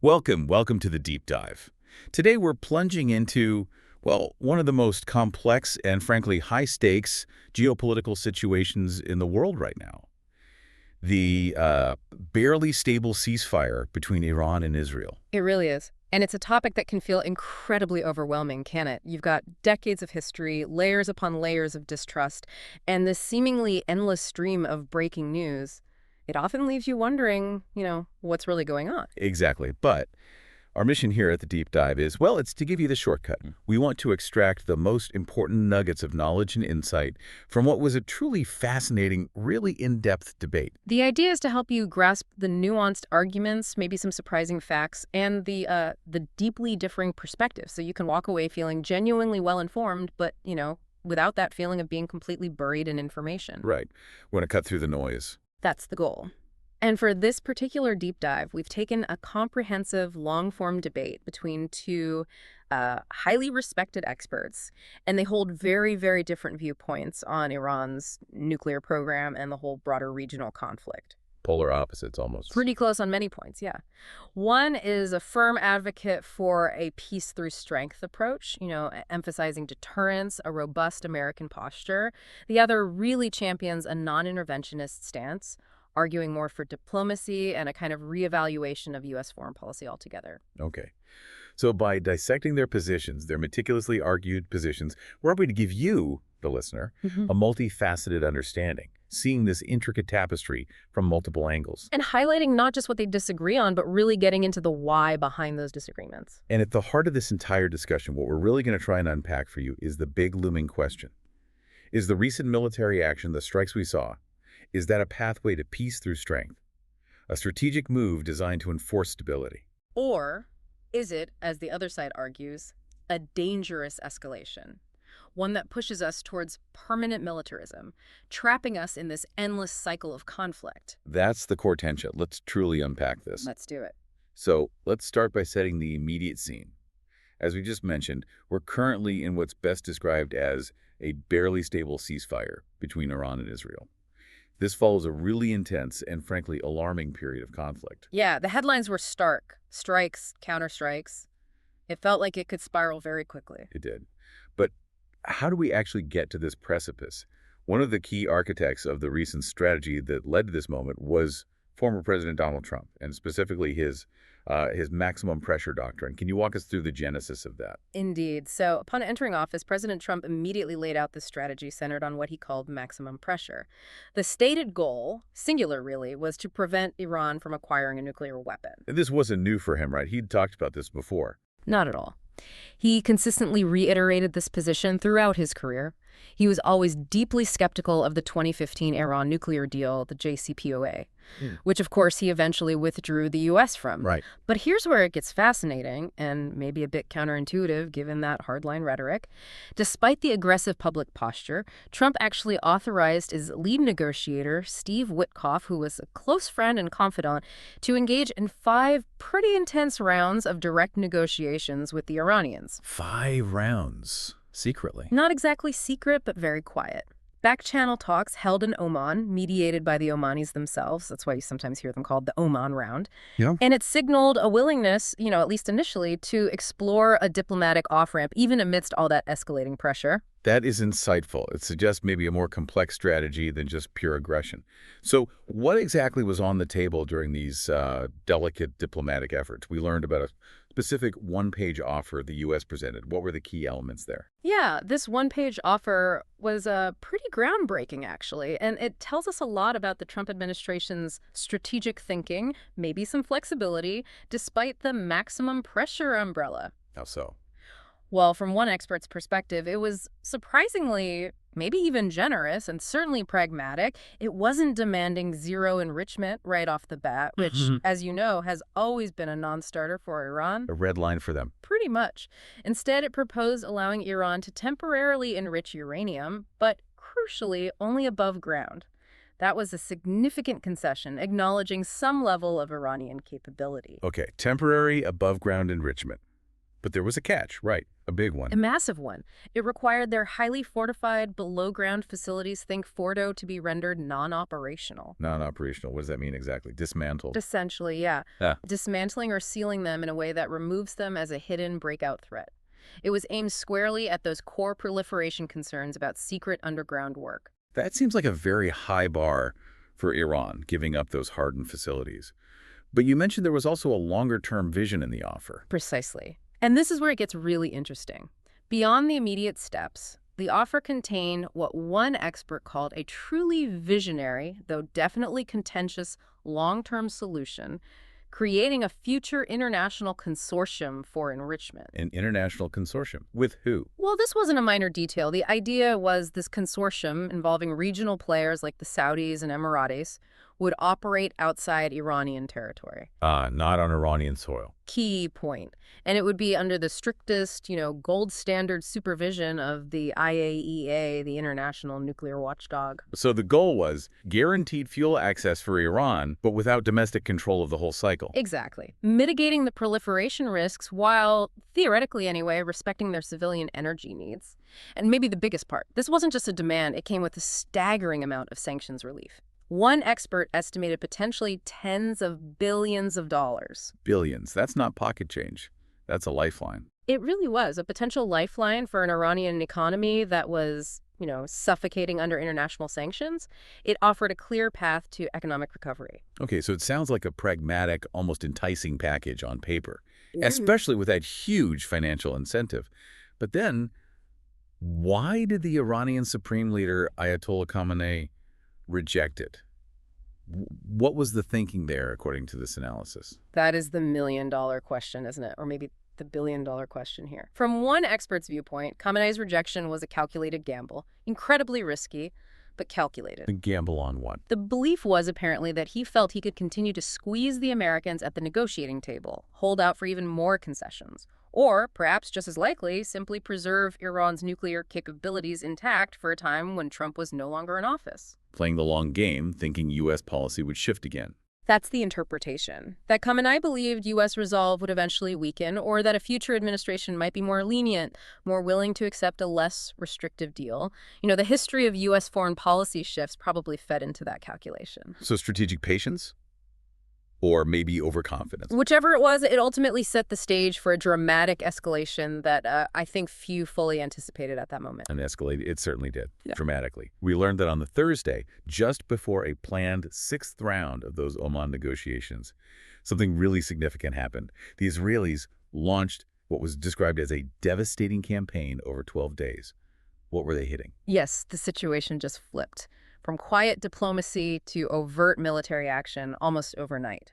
Welcome to the deep dive. Today we're plunging into, well, one of the most complex and frankly high-stakes geopolitical situations in the world right now. The barely stable ceasefire between Iran and Israel. It really is. And it's a topic that can feel incredibly overwhelming, can it? You've got decades of history, layers upon layers of distrust, and this seemingly endless stream of breaking news. It often leaves you wondering, what's really going on. Exactly. But our mission here at the Deep Dive is, well, it's to give you the shortcut. We want to extract the most important nuggets of knowledge and insight from what was a truly fascinating, really in-depth debate. The idea is to help you grasp the nuanced arguments, maybe some surprising facts, and the deeply differing perspectives, so you can walk away feeling genuinely well-informed, but, without that feeling of being completely buried in information. Right. We want to cut through the noise. That's the goal. And for this particular deep dive, we've taken a comprehensive, long-form debate between two highly respected experts, and they hold very, very different viewpoints on Iran's nuclear program and the whole broader regional conflict. Polar opposites, almost. Pretty close on many points, yeah. One is a firm advocate for a peace through strength approach, emphasizing deterrence, a robust American posture. The other really champions a non-interventionist stance, arguing more for diplomacy and a kind of reevaluation of U.S. foreign policy altogether. Okay. So by dissecting their positions, their meticulously argued positions, we're hoping to give you, the listener, a multifaceted understanding, seeing this intricate tapestry from multiple angles. And highlighting not just what they disagree on, but really getting into the why behind those disagreements. And at the heart of this entire discussion, what we're really going to try and unpack for you is the big looming question. Is the recent military action, the strikes we saw, is that a pathway to peace through strength? A strategic move designed to enforce stability? Or is it, as the other side argues, a dangerous escalation? One that pushes us towards permanent militarism, trapping us in this endless cycle of conflict. That's the core tension. Let's truly unpack this. Let's do it. So let's start by setting the immediate scene. As we just mentioned, we're currently in what's best described as a barely stable ceasefire between Iran and Israel. This follows a really intense and frankly alarming period of conflict. Yeah, the headlines were stark. Strikes, counterstrikes. It felt like it could spiral very quickly. It did. But how do we actually get to this precipice? One of the key architects of the recent strategy that led to this moment was former President Donald Trump, and specifically his maximum pressure doctrine. Can you walk us through the genesis of that? Indeed. So upon entering office, President Trump immediately laid out this strategy centered on what he called maximum pressure. The stated goal, singular really, was to prevent Iran from acquiring a nuclear weapon. This wasn't new for him, right? He'd talked about this before. Not at all. He consistently reiterated this position throughout his career. He was always deeply skeptical of the 2015 Iran nuclear deal, the JCPOA, which, of course, he eventually withdrew the U.S. from. Right. But here's where it gets fascinating and maybe a bit counterintuitive given that hardline rhetoric. Despite the aggressive public posture, Trump actually authorized his lead negotiator, Steve Witkoff, who was a close friend and confidant, to engage in 5 pretty intense rounds of direct negotiations with the Iranians. 5 rounds. Secretly. Not exactly secret, but very quiet. Back-channel talks held in Oman, mediated by the Omanis themselves. That's why you sometimes hear them called the Oman Round. Yeah. And it signaled a willingness, at least initially, to explore a diplomatic off-ramp, even amidst all that escalating pressure. That is insightful. It suggests maybe a more complex strategy than just pure aggression. So what exactly was on the table during these delicate diplomatic efforts? We learned about a specific one-page offer the U.S. presented. What were the key elements there? Yeah, this one-page offer was pretty groundbreaking, actually, and it tells us a lot about the Trump administration's strategic thinking, maybe some flexibility, despite the maximum pressure umbrella. How so? Well, from one expert's perspective, it was surprisingly, maybe even generous and certainly pragmatic. It wasn't demanding zero enrichment right off the bat, which, as you know, has always been a non-starter for Iran. A red line for them. Pretty much. Instead, it proposed allowing Iran to temporarily enrich uranium, but crucially, only above ground. That was a significant concession, acknowledging some level of Iranian capability. Okay, temporary above-ground enrichment. But there was a catch, right? A big A one. massive one. It required their highly fortified below-ground facilities, think Fordo, to be rendered non-operational. Non-operational. What does that mean exactly? Dismantled. Essentially, yeah. Ah. Dismantling or sealing them in a way that removes them as a hidden breakout threat. It was aimed squarely at those core proliferation concerns about secret underground work. That seems like a very high bar for Iran, giving up those hardened facilities. But you mentioned there was also a longer-term vision in the offer. Precisely. And this is where it gets really interesting. Beyond the immediate steps, the offer contained what one expert called a truly visionary, though definitely contentious, long-term solution, creating a future international consortium for enrichment. An international consortium. With who? Well, this wasn't a minor detail. The idea was this consortium involving regional players like the Saudis and Emiratis would operate outside Iranian territory. Not on Iranian soil. Key point. And it would be under the strictest, gold standard supervision of the IAEA, the International Nuclear Watchdog. So the goal was guaranteed fuel access for Iran, but without domestic control of the whole cycle. Exactly. Mitigating the proliferation risks while, theoretically anyway, respecting their civilian energy needs. And maybe the biggest part, this wasn't just a demand, it came with a staggering amount of sanctions relief. One expert estimated potentially tens of billions of dollars. Billions. That's not pocket change. That's a lifeline. It really was a potential lifeline for an Iranian economy that was, suffocating under international sanctions. It offered a clear path to economic recovery. Okay, so it sounds like a pragmatic, almost enticing package on paper, especially with that huge financial incentive. But then, why did the Iranian Supreme Leader, Ayatollah Khamenei, reject it? What was the thinking there, according to this analysis? That is the million-dollar question, isn't it? Or maybe the billion-dollar question here. From one expert's viewpoint, Khamenei's rejection was a calculated gamble, incredibly risky, but calculated. A gamble on what? The belief was apparently that he felt he could continue to squeeze the Americans at the negotiating table, hold out for even more concessions, or, perhaps just as likely, simply preserve Iran's nuclear capabilities intact for a time when Trump was no longer in office. Playing the long game, thinking U.S. policy would shift again. That's the interpretation. That Khamenei believed U.S. resolve would eventually weaken, or that a future administration might be more lenient, more willing to accept a less restrictive deal. The history of U.S. foreign policy shifts probably fed into that calculation. So strategic patience? Or maybe overconfidence? Whichever it was, it ultimately set the stage for a dramatic escalation that I think few fully anticipated at that moment. And escalated, it certainly did, Yeah. dramatically. We learned that on the Thursday, just before a planned sixth round of those Oman negotiations, something really significant happened. The Israelis launched what was described as a devastating campaign over 12 days. What were they hitting? Yes, the situation just flipped. From quiet diplomacy to overt military action almost overnight.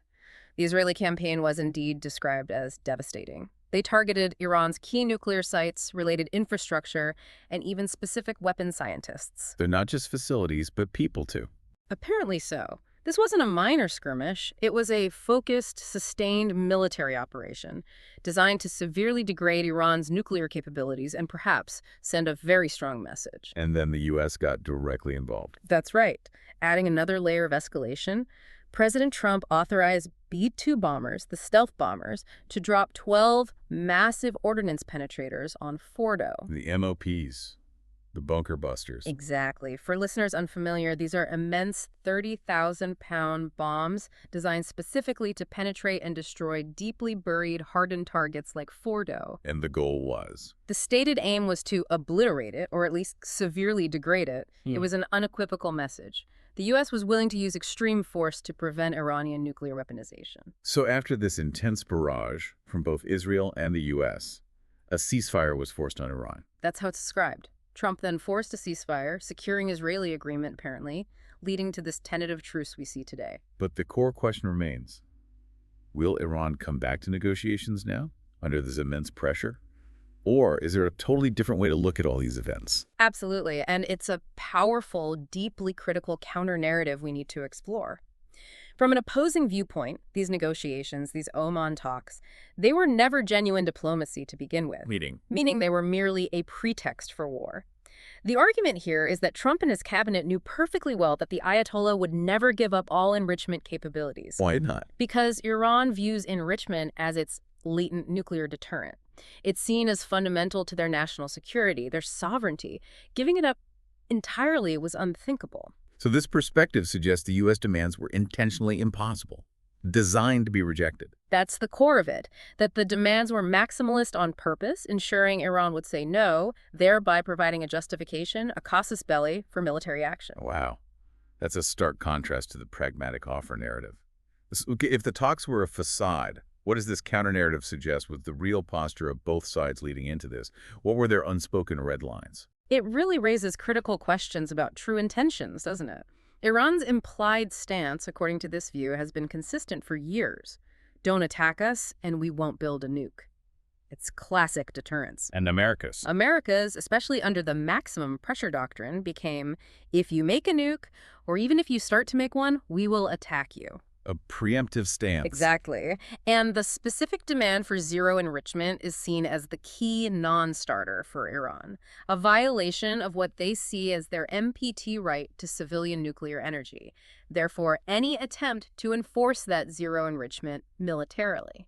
The Israeli campaign was indeed described as devastating. They targeted Iran's key nuclear sites, related infrastructure, and even specific weapons scientists. They're not just facilities, but people too. Apparently so. This wasn't a minor skirmish. It was a focused, sustained military operation designed to severely degrade Iran's nuclear capabilities and perhaps send a very strong message. And then the U.S. got directly involved. That's right. Adding another layer of escalation, President Trump authorized B-2 bombers, the stealth bombers, to drop 12 massive ordnance penetrators on Fordo. The MOPs, the bunker busters. Exactly. For listeners unfamiliar, these are immense 30,000-pound bombs designed specifically to penetrate and destroy deeply buried, hardened targets like Fordo. And the goal was? The stated aim was to obliterate it, or at least severely degrade it. It was an unequivocal message. The U.S. was willing to use extreme force to prevent Iranian nuclear weaponization. So after this intense barrage from both Israel and the U.S., a ceasefire was forced on Iran. That's how it's described. Trump then forced a ceasefire, securing Israeli agreement apparently, leading to this tentative truce we see today. But the core question remains, will Iran come back to negotiations now, under this immense pressure? Or is there a totally different way to look at all these events? Absolutely, and it's a powerful, deeply critical counter-narrative we need to explore. From an opposing viewpoint, these negotiations, these Oman talks, they were never genuine diplomacy to begin with. Meaning they were merely a pretext for war. The argument here is that Trump and his cabinet knew perfectly well that the Ayatollah would never give up all enrichment capabilities. Why not? Because Iran views enrichment as its latent nuclear deterrent. It's seen as fundamental to their national security, their sovereignty. Giving it up entirely was unthinkable. So this perspective suggests the U.S. demands were intentionally impossible, designed to be rejected. That's the core of it, that the demands were maximalist on purpose, ensuring Iran would say no, thereby providing a justification, a casus belli, for military action. Wow. That's a stark contrast to the pragmatic offer narrative. Okay, if the talks were a facade, what does this counter-narrative suggest was the real posture of both sides leading into this? What were their unspoken red lines? It really raises critical questions about true intentions, doesn't it? Iran's implied stance, according to this view, has been consistent for years. Don't attack us, and we won't build a nuke. It's classic deterrence. And America's. America's, especially under the maximum pressure doctrine, became, if you make a nuke, or even if you start to make one, we will attack you. A preemptive stance. Exactly. And the specific demand for zero enrichment is seen as the key non-starter for Iran, a violation of what they see as their NPT right to civilian nuclear energy. Therefore, any attempt to enforce that zero enrichment militarily.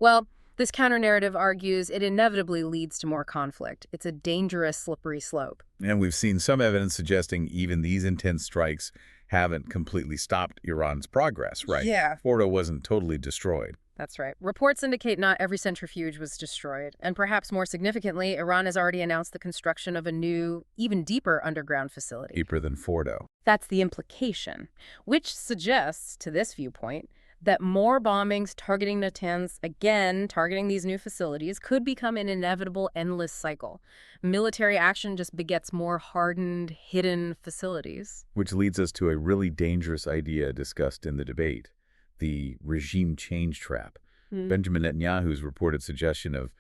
Well, this counter-narrative argues it inevitably leads to more conflict. It's a dangerous, slippery slope. And we've seen some evidence suggesting even these intense strikes haven't completely stopped Iran's progress, right? Yeah. Fordo wasn't totally destroyed. That's right. Reports indicate not every centrifuge was destroyed. And perhaps more significantly, Iran has already announced the construction of a new, even deeper underground facility. Deeper than Fordo. That's the implication, which suggests, to this viewpoint, that more bombings targeting Natanz, again targeting these new facilities, could become an inevitable endless cycle. Military action just begets more hardened, hidden facilities. Which leads us to a really dangerous idea discussed in the debate, the regime change trap. Benjamin Netanyahu's reported suggestion of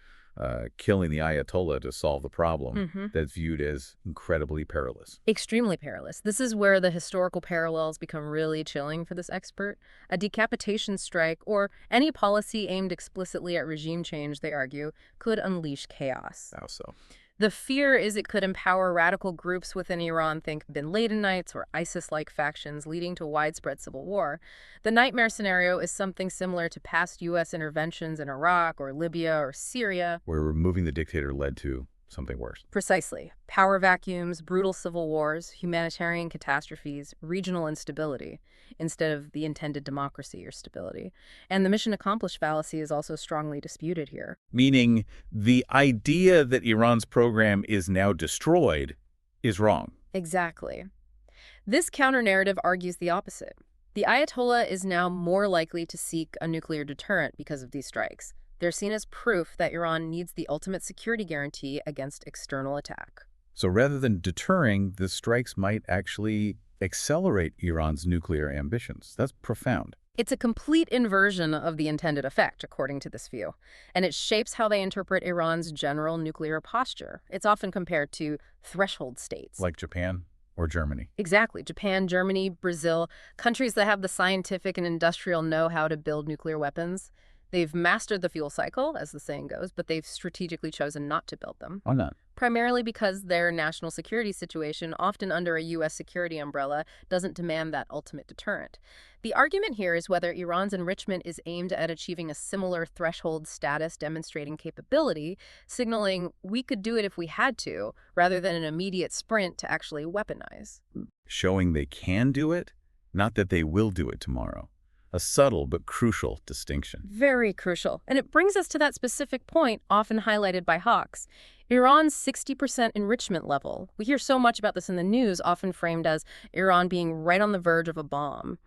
killing the Ayatollah to solve the problem that's viewed as incredibly perilous. Extremely perilous. This is where the historical parallels become really chilling for this expert. A decapitation strike, or any policy aimed explicitly at regime change, they argue, could unleash chaos. How so? The fear is it could empower radical groups within Iran, think bin Ladenites or ISIS-like factions, leading to widespread civil war. The nightmare scenario is something similar to past U.S. interventions in Iraq or Libya or Syria, Where removing the dictator led to something worse. Precisely. Power vacuums, brutal civil wars, humanitarian catastrophes, regional instability, instead of the intended democracy or stability. And the mission accomplished fallacy is also strongly disputed here. Meaning the idea that Iran's program is now destroyed is wrong. Exactly. This counter-narrative argues the opposite. The Ayatollah is now more likely to seek a nuclear deterrent because of these strikes. They're seen as proof that Iran needs the ultimate security guarantee against external attack. So rather than deterring, the strikes might actually accelerate Iran's nuclear ambitions. That's profound. It's a complete inversion of the intended effect, according to this view, and it shapes how they interpret Iran's general nuclear posture. It's often compared to threshold states. Like Japan or Germany. Exactly. Japan, Germany, Brazil, countries that have the scientific and industrial know-how to build nuclear weapons. They've mastered the fuel cycle, as the saying goes, but they've strategically chosen not to build them. Why not? Primarily because their national security situation, often under a U.S. security umbrella, doesn't demand that ultimate deterrent. The argument here is whether Iran's enrichment is aimed at achieving a similar threshold status demonstrating capability, signaling we could do it if we had to, rather than an immediate sprint to actually weaponize. Showing they can do it, not that they will do it tomorrow. A subtle but crucial distinction. Very crucial. And it brings us to that specific point often highlighted by hawks. Iran's 60% enrichment level. We hear so much about this in the news, often framed as Iran being right on the verge of a bomb.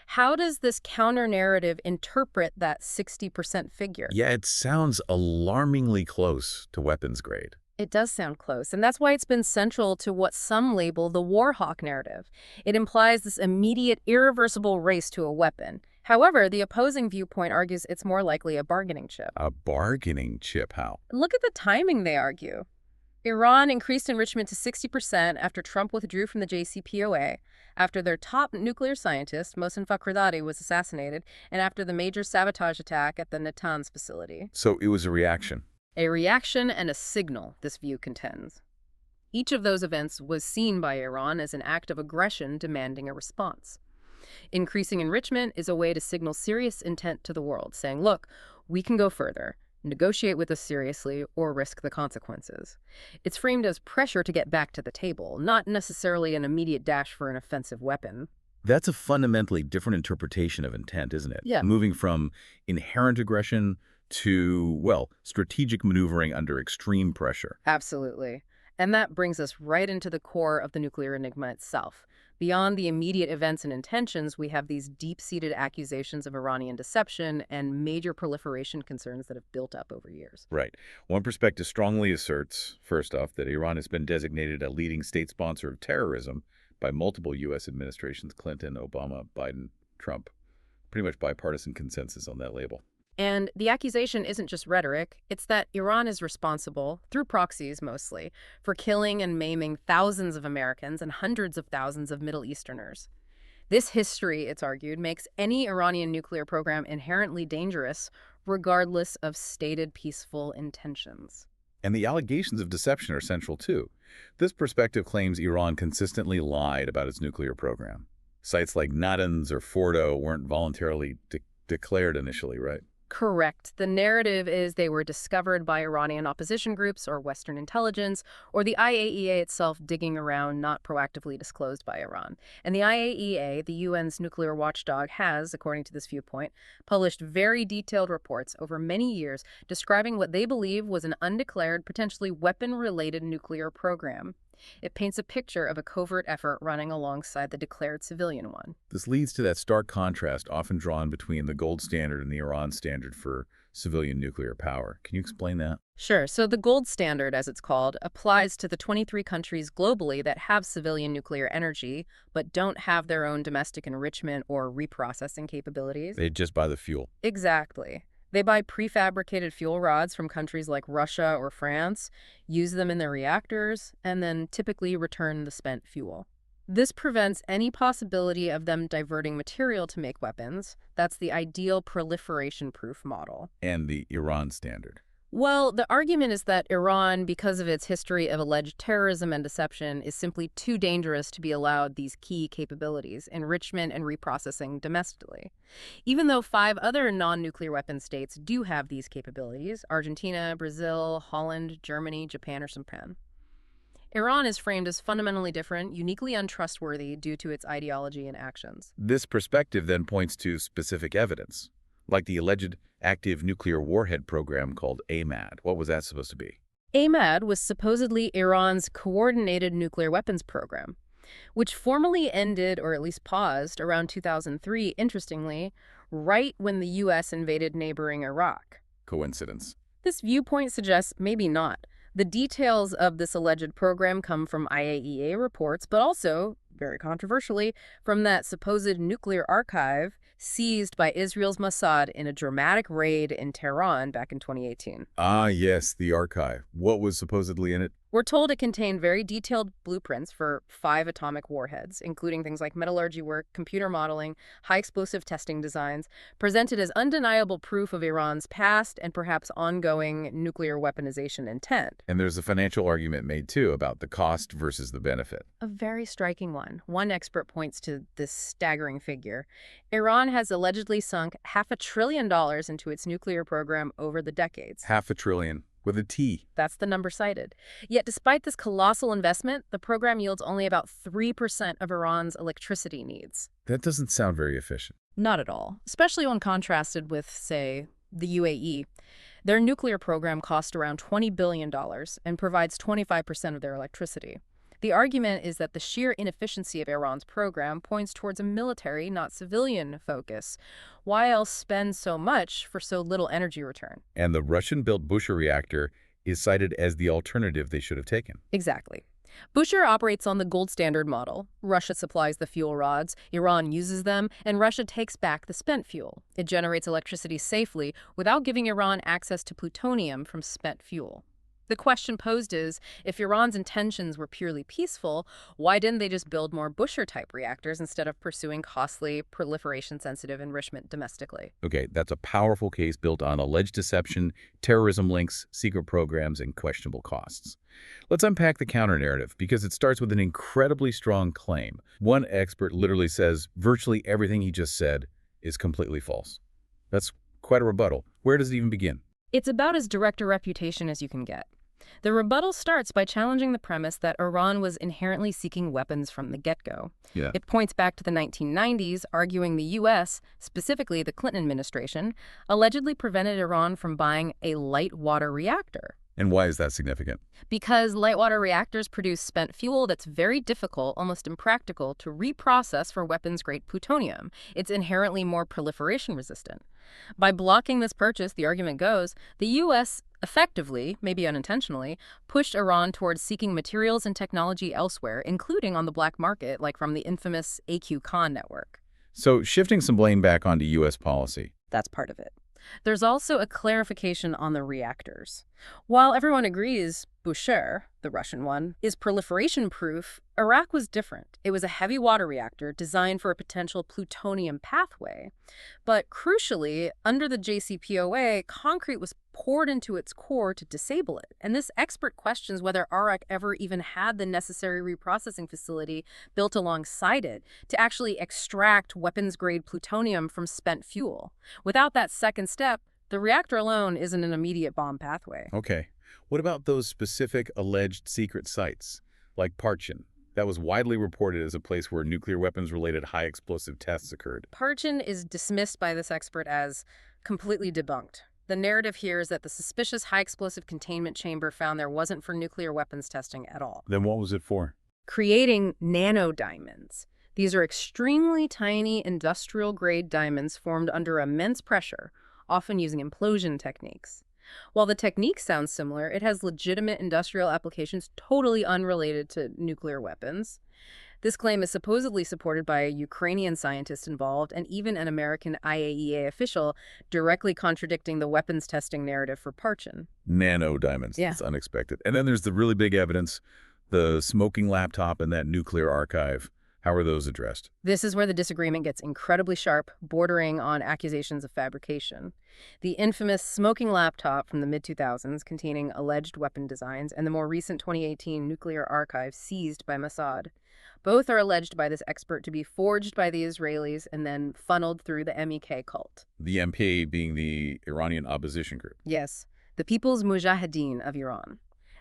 How does this counter-narrative interpret that 60% figure? Yeah, it sounds alarmingly close to weapons grade. It does sound close, and that's why it's been central to what some label the war hawk narrative. It implies this immediate, irreversible race to a weapon. However, the opposing viewpoint argues it's more likely a bargaining chip. A bargaining chip, how? Look at the timing, they argue. Iran increased enrichment to 60% after Trump withdrew from the JCPOA, after their top nuclear scientist, Mohsen Fakhrizadeh, was assassinated, and after the major sabotage attack at the Natanz facility. So it was a reaction. A reaction and a signal, this view contends. Each of those events was seen by Iran as an act of aggression demanding a response. Increasing enrichment is a way to signal serious intent to the world, saying, look, we can go further. negotiate with us seriously, or risk the consequences. It's framed as pressure to get back to the table, not necessarily an immediate dash for an offensive weapon. That's a fundamentally different interpretation of intent, isn't it? Yeah. Moving from inherent aggression to, well, strategic maneuvering under extreme pressure. Absolutely. And that brings us right into the core of the nuclear enigma itself. Beyond the immediate events and intentions, we have these deep-seated accusations of Iranian deception and major proliferation concerns that have built up over years. Right. One perspective strongly asserts, first off, that Iran has been designated a leading state sponsor of terrorism by multiple U.S. administrations, Clinton, Obama, Biden, Trump. Pretty much bipartisan consensus on that label. And the accusation isn't just rhetoric, it's that Iran is responsible, through proxies mostly, for killing and maiming thousands of Americans and hundreds of thousands of Middle Easterners. This history, it's argued, makes any Iranian nuclear program inherently dangerous, regardless of stated peaceful intentions. And the allegations of deception are central, too. This perspective claims Iran consistently lied about its nuclear program. Sites like Natanz or Fordo weren't voluntarily declared initially, right? Correct. The narrative is they were discovered by Iranian opposition groups or Western intelligence, or the IAEA itself digging around, not proactively disclosed by Iran. And the IAEA, the UN's nuclear watchdog, has, according to this viewpoint, published very detailed reports over many years describing what they believe was an undeclared, potentially weapon-related nuclear program. It paints a picture of a covert effort running alongside the declared civilian one. This leads to that stark contrast often drawn between the gold standard and the Iran standard for civilian nuclear power. Can you explain that? Sure. So the gold standard, as it's called, applies to the 23 countries globally that have civilian nuclear energy, but don't have their own domestic enrichment or reprocessing capabilities. They just buy the fuel. Exactly. They buy prefabricated fuel rods from countries like Russia or France, use them in their reactors, and then typically return the spent fuel. This prevents any possibility of them diverting material to make weapons. That's the ideal proliferation-proof model. And the Iran standard. Well, the argument is that Iran, because of its history of alleged terrorism and deception, is simply too dangerous to be allowed these key capabilities, enrichment and reprocessing domestically. Even though 5 other non-nuclear weapon states do have these capabilities, Argentina, Brazil, Holland, Germany, Japan, or Japan. Iran is framed as fundamentally different, uniquely untrustworthy due to its ideology and actions. This perspective then points to specific evidence, like the alleged active nuclear warhead program called AMAD. What was that supposed to be? AMAD was supposedly Iran's coordinated nuclear weapons program, which formally ended, or at least paused, around 2003, interestingly, right when the U.S. invaded neighboring Iraq. Coincidence. This viewpoint suggests maybe not. The details of this alleged program come from IAEA reports, but also, very controversially, from that supposed nuclear archive seized by Israel's Mossad in a dramatic raid in Tehran back in 2018. Ah, yes, the archive. What was supposedly in it? We're told it contained very detailed blueprints for 5 atomic warheads, including things like metallurgy work, computer modeling, high-explosive testing designs, presented as undeniable proof of Iran's past and perhaps ongoing nuclear weaponization intent. And there's a financial argument made, too, about the cost versus the benefit. A very striking one. One expert points to this staggering figure. Iran has allegedly sunk $500 billion into its nuclear program over the decades. $500 billion. With a T. That's the number cited. Yet despite this colossal investment, the program yields only about 3% of Iran's electricity needs. That doesn't sound very efficient. Not at all, especially when contrasted with, say, the UAE. Their nuclear program costs around $20 billion and provides 25% of their electricity. The argument is that the sheer inefficiency of Iran's program points towards a military, not civilian, focus. Why else spend so much for so little energy return? And the Russian-built Bushehr reactor is cited as the alternative they should have taken. Exactly. Bushehr operates on the gold standard model. Russia supplies the fuel rods, Iran uses them, and Russia takes back the spent fuel. It generates electricity safely without giving Iran access to plutonium from spent fuel. The question posed is, if Iran's intentions were purely peaceful, why didn't they just build more Bushehr-type reactors instead of pursuing costly, proliferation-sensitive enrichment domestically? Okay, that's a powerful case built on alleged deception, terrorism links, secret programs, and questionable costs. Let's unpack the counter-narrative, because it starts with an incredibly strong claim. One expert literally says virtually everything he just said is completely false. That's quite a rebuttal. Where does it even begin? It's about as direct a refutation as you can get. The rebuttal starts by challenging the premise that Iran was inherently seeking weapons from the get-go. Yeah. It points back to the 1990s, arguing the U.S., specifically the Clinton administration, allegedly prevented Iran from buying a light water reactor. And why is that significant? Because light water reactors produce spent fuel that's very difficult, almost impractical, to reprocess for weapons-grade plutonium. It's inherently more proliferation resistant. By blocking this purchase, the argument goes, the U.S. effectively, maybe unintentionally, pushed Iran towards seeking materials and technology elsewhere, including on the black market, like from the infamous AQ Khan network. So shifting some blame back onto U.S. policy. That's part of it. There's also a clarification on the reactors. While everyone agrees Bushehr, the Russian one, is proliferation-proof, Iraq was different. It was a heavy water reactor designed for a potential plutonium pathway. But crucially, under the JCPOA, concrete was poured into its core to disable it. And this expert questions whether Iraq ever even had the necessary reprocessing facility built alongside it to actually extract weapons-grade plutonium from spent fuel. Without that second step, the reactor alone isn't an immediate bomb pathway. Okay. What about those specific alleged secret sites, like Parchin? That was widely reported as a place where nuclear weapons-related high-explosive tests occurred. Parchin is dismissed by this expert as completely debunked. The narrative here is that the suspicious high-explosive containment chamber found there wasn't for nuclear weapons testing at all. Then what was it for? Creating nanodiamonds. These are extremely tiny industrial-grade diamonds formed under immense pressure, often using implosion techniques. While the technique sounds similar, it has legitimate industrial applications totally unrelated to nuclear weapons. This claim is supposedly supported by a Ukrainian scientist involved and even an American IAEA official, directly contradicting the weapons testing narrative for Parchin. Nanodiamonds. Yeah. It's unexpected. And then there's the really big evidence, the smoking laptop and that nuclear archive. How are those addressed? This is where the disagreement gets incredibly sharp, bordering on accusations of fabrication. The infamous smoking laptop from the mid-2000s containing alleged weapon designs and the more recent 2018 nuclear archive seized by Mossad. Both are alleged by this expert to be forged by the Israelis and then funneled through the MEK cult. The MK being the Iranian opposition group. Yes, the People's Mujahideen of Iran.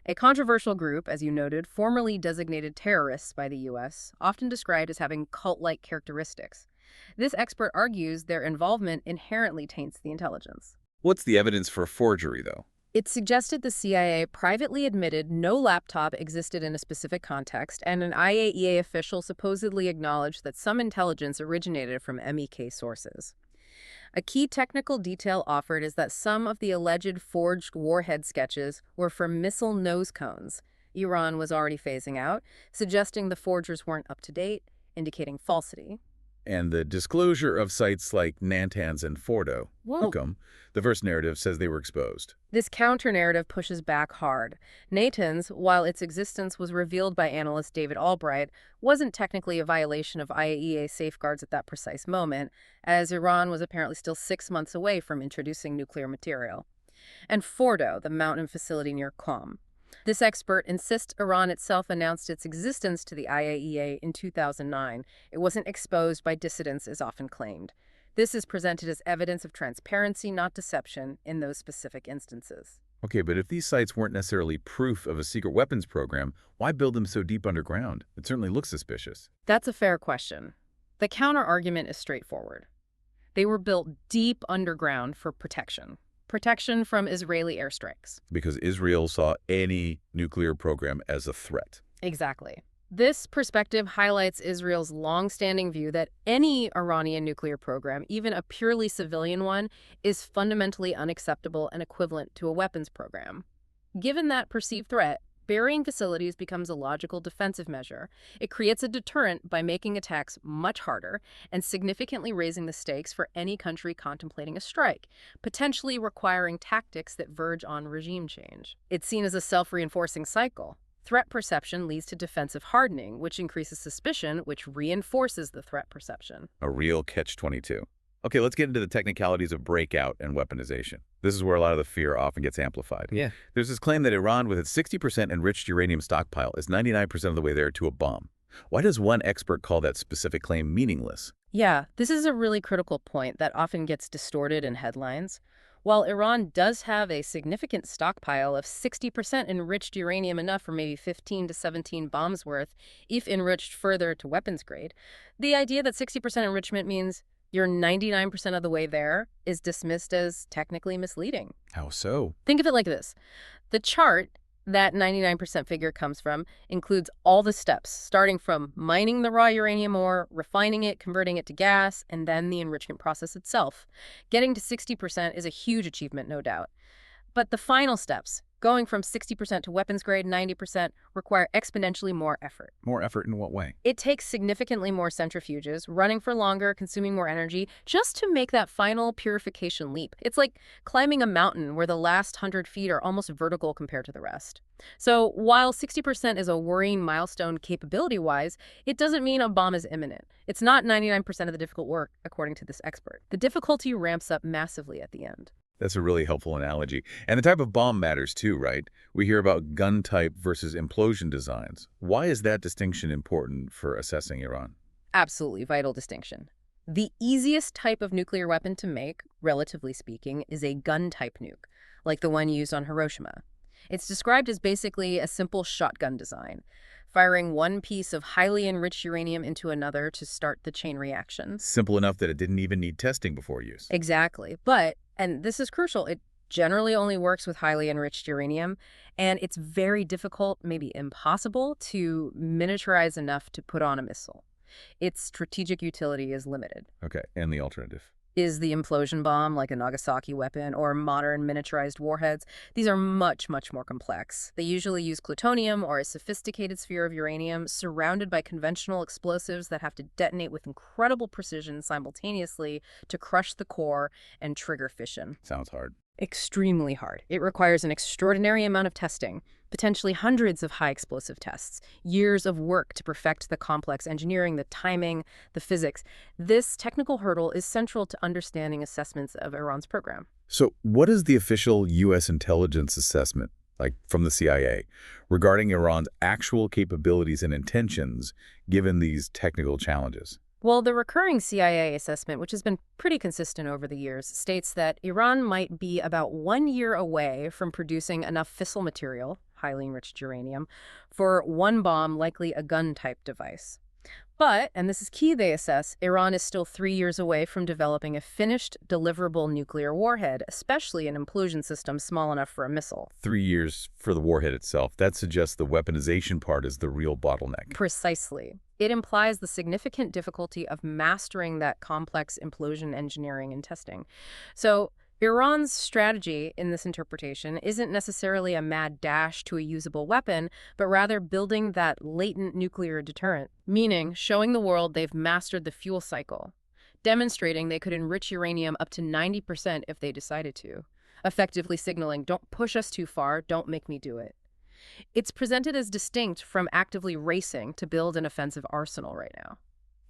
A controversial group, as you noted, formerly designated terrorists by the U.S., often described as having cult-like characteristics. This expert argues their involvement inherently taints the intelligence. What's the evidence for forgery, though? It suggested the CIA privately admitted no laptop existed in a specific context, and an IAEA official supposedly acknowledged that some intelligence originated from MEK sources. A key technical detail offered is that some of the alleged forged warhead sketches were for missile nose cones Iran was already phasing out, suggesting the forgers weren't up to date, indicating falsity. And the disclosure of sites like Natanz and Fordo. Welcome. The verse narrative says they were exposed. This counter-narrative pushes back hard. Natanz, while its existence was revealed by analyst David Albright, wasn't technically a violation of IAEA safeguards at that precise moment, as Iran was apparently still 6 months away from introducing nuclear material. And Fordo, the mountain facility near Qom. This expert insists Iran itself announced its existence to the IAEA in 2009. It wasn't exposed by dissidents as often claimed. This is presented as evidence of transparency, not deception, in those specific instances. Okay, but if these sites weren't necessarily proof of a secret weapons program, why build them so deep underground? It certainly looks suspicious. That's a fair question. The counter-argument is straightforward. They were built deep underground for protection. Protection from Israeli airstrikes. Because Israel saw any nuclear program as a threat. Exactly. This perspective highlights Israel's long-standing view that any Iranian nuclear program, even a purely civilian one, is fundamentally unacceptable and equivalent to a weapons program. Given that perceived threat, burying facilities becomes a logical defensive measure. It creates a deterrent by making attacks much harder and significantly raising the stakes for any country contemplating a strike, potentially requiring tactics that verge on regime change. It's seen as a self-reinforcing cycle. Threat perception leads to defensive hardening, which increases suspicion, which reinforces the threat perception. A real catch-22. Okay, let's get into the technicalities of breakout and weaponization. This is where a lot of the fear often gets amplified. Yeah. There's this claim that Iran, with its 60% enriched uranium stockpile, is 99% of the way there to a bomb. Why does one expert call that specific claim meaningless? Yeah, this is a really critical point that often gets distorted in headlines. While Iran does have a significant stockpile of 60% enriched uranium, enough for maybe 15 to 17 bombs worth, if enriched further to weapons grade, the idea that 60% enrichment means you're 99% of the way there is dismissed as technically misleading. How so? Think of it like this. The chart that 99% figure comes from includes all the steps, starting from mining the raw uranium ore, refining it, converting it to gas, and then the enrichment process itself. Getting to 60% is a huge achievement, no doubt. But the final steps, going from 60% to weapons grade 90%, require exponentially more effort. More effort in what way? It takes significantly more centrifuges, running for longer, consuming more energy, just to make that final purification leap. It's like climbing a mountain where the last 100 feet are almost vertical compared to the rest. So while 60% is a worrying milestone capability-wise, it doesn't mean a bomb is imminent. It's not 99% of the difficult work, according to this expert. The difficulty ramps up massively at the end. That's a really helpful analogy. And the type of bomb matters too, right? We hear about gun type versus implosion designs. Why is that distinction important for assessing Iran? Absolutely vital distinction. The easiest type of nuclear weapon to make, relatively speaking, is a gun-type nuke, like the one used on Hiroshima. It's described as basically a simple shotgun design, firing one piece of highly enriched uranium into another to start the chain reaction. Simple enough that it didn't even need testing before use. Exactly. But, and this is crucial, it generally only works with highly enriched uranium, and it's very difficult, maybe impossible, to miniaturize enough to put on a missile. Its strategic utility is limited. Okay, and the alternative? Is the implosion bomb, like a Nagasaki weapon, or modern miniaturized warheads. These are much, much more complex. They usually use plutonium or a sophisticated sphere of uranium surrounded by conventional explosives that have to detonate with incredible precision simultaneously to crush the core and trigger fission. Sounds hard. Extremely hard. It requires an extraordinary amount of testing, potentially hundreds of high explosive tests, years of work to perfect the complex engineering, the timing, the physics. This technical hurdle is central to understanding assessments of Iran's program. So what is the official U.S. intelligence assessment, like from the CIA, regarding Iran's actual capabilities and intentions given these technical challenges? Well, the recurring CIA assessment, which has been pretty consistent over the years, states that Iran might be about 1 year away from producing enough fissile material, highly enriched uranium, for one bomb, likely a gun-type device. But, and this is key, they assess, Iran is still 3 years away from developing a finished, deliverable nuclear warhead, especially an implosion system small enough for a missile. 3 years for the warhead itself. That suggests the weaponization part is the real bottleneck. Precisely. It implies the significant difficulty of mastering that complex implosion engineering and testing. So, Iran's strategy in this interpretation isn't necessarily a mad dash to a usable weapon, but rather building that latent nuclear deterrent, meaning showing the world they've mastered the fuel cycle, demonstrating they could enrich uranium up to 90% if they decided to, effectively signaling, don't push us too far, don't make me do it. It's presented as distinct from actively racing to build an offensive arsenal right now.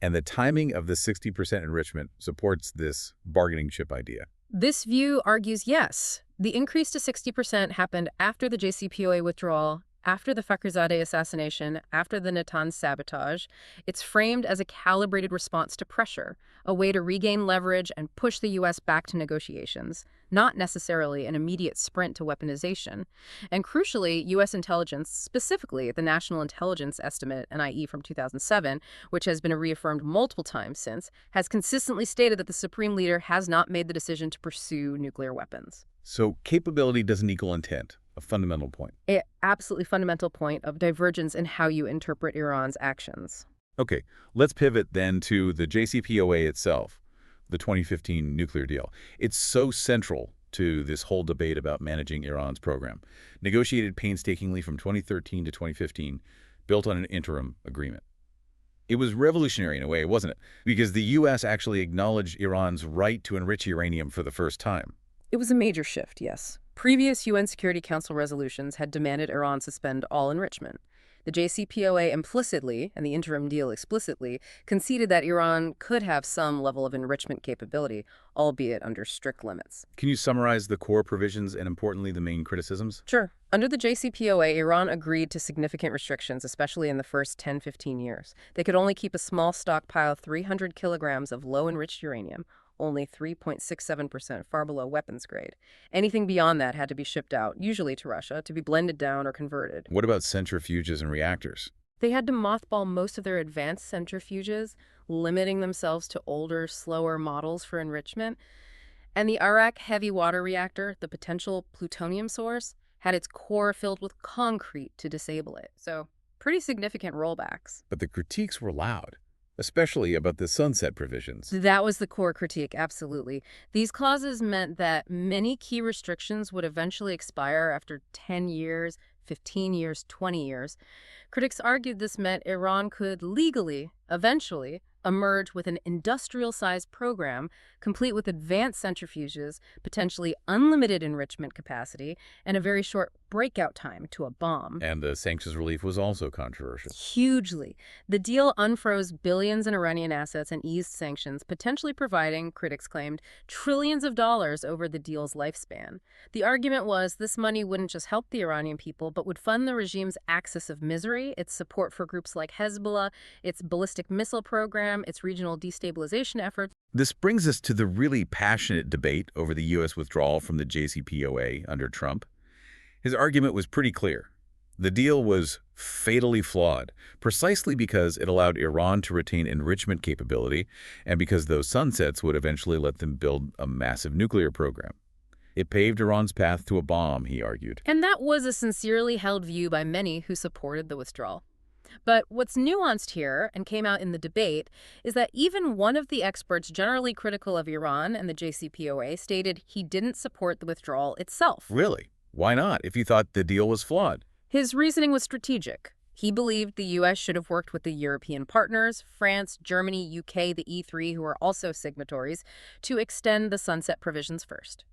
And the timing of the 60% enrichment supports this bargaining chip idea. This view argues yes. The increase to 60% happened after the JCPOA withdrawal, after the Fakhrizadeh assassination, after the Natanz sabotage. It's framed as a calibrated response to pressure, a way to regain leverage and push the U.S. back to negotiations, not necessarily an immediate sprint to weaponization. And crucially, U.S. intelligence, specifically the National Intelligence Estimate, NIE from 2007, which has been reaffirmed multiple times since, has consistently stated that the Supreme Leader has not made the decision to pursue nuclear weapons. So capability doesn't equal intent, a fundamental point. An absolutely fundamental point of divergence in how you interpret Iran's actions. Okay, let's pivot then to the JCPOA itself, the 2015 nuclear deal. It's so central to this whole debate about managing Iran's program. Negotiated painstakingly from 2013 to 2015, built on an interim agreement. It was revolutionary in a way, wasn't it? Because the U.S. actually acknowledged Iran's right to enrich uranium for the first time. It was a major shift, yes. Previous UN Security Council resolutions had demanded Iran suspend all enrichment. The JCPOA implicitly, and the interim deal explicitly, conceded that Iran could have some level of enrichment capability, albeit under strict limits. Can you summarize the core provisions and, importantly, the main criticisms? Sure. Under the JCPOA, Iran agreed to significant restrictions, especially in the first 10-15 years. They could only keep a small stockpile of 300 kilograms of low-enriched uranium, only 3.67%, far below weapons grade. Anything beyond that had to be shipped out, usually to Russia, to be blended down or converted. What about centrifuges and reactors? They had to mothball most of their advanced centrifuges, limiting themselves to older, slower models for enrichment. And the Arak heavy water reactor, the potential plutonium source, had its core filled with concrete to disable it. So, pretty significant rollbacks. But the critiques were loud, especially about the sunset provisions. That was the core critique, absolutely. These clauses meant that many key restrictions would eventually expire after 10 years, 15 years, 20 years. Critics argued this meant Iran could legally, eventually, emerge with an industrial-sized program, complete with advanced centrifuges, potentially unlimited enrichment capacity, and a very short breakout time to a bomb. And the sanctions relief was also controversial. Hugely. The deal unfroze billions in Iranian assets and eased sanctions, potentially providing, critics claimed, trillions of dollars over the deal's lifespan. The argument was this money wouldn't just help the Iranian people, but would fund the regime's axis of misery, its support for groups like Hezbollah, its ballistic missile program, its regional destabilization efforts. This brings us to the really passionate debate over the U.S. withdrawal from the JCPOA under Trump. His argument was pretty clear. The deal was fatally flawed, precisely because it allowed Iran to retain enrichment capability and because those sunsets would eventually let them build a massive nuclear program. It paved Iran's path to a bomb, he argued. And that was a sincerely held view by many who supported the withdrawal. But what's nuanced here, and came out in the debate, is that even one of the experts generally critical of Iran and the JCPOA stated he didn't support the withdrawal itself. Really? Why not, if you thought the deal was flawed? His reasoning was strategic. He believed the U.S. should have worked with the European partners, France, Germany, UK, the E3, who are also signatories, to extend the sunset provisions first.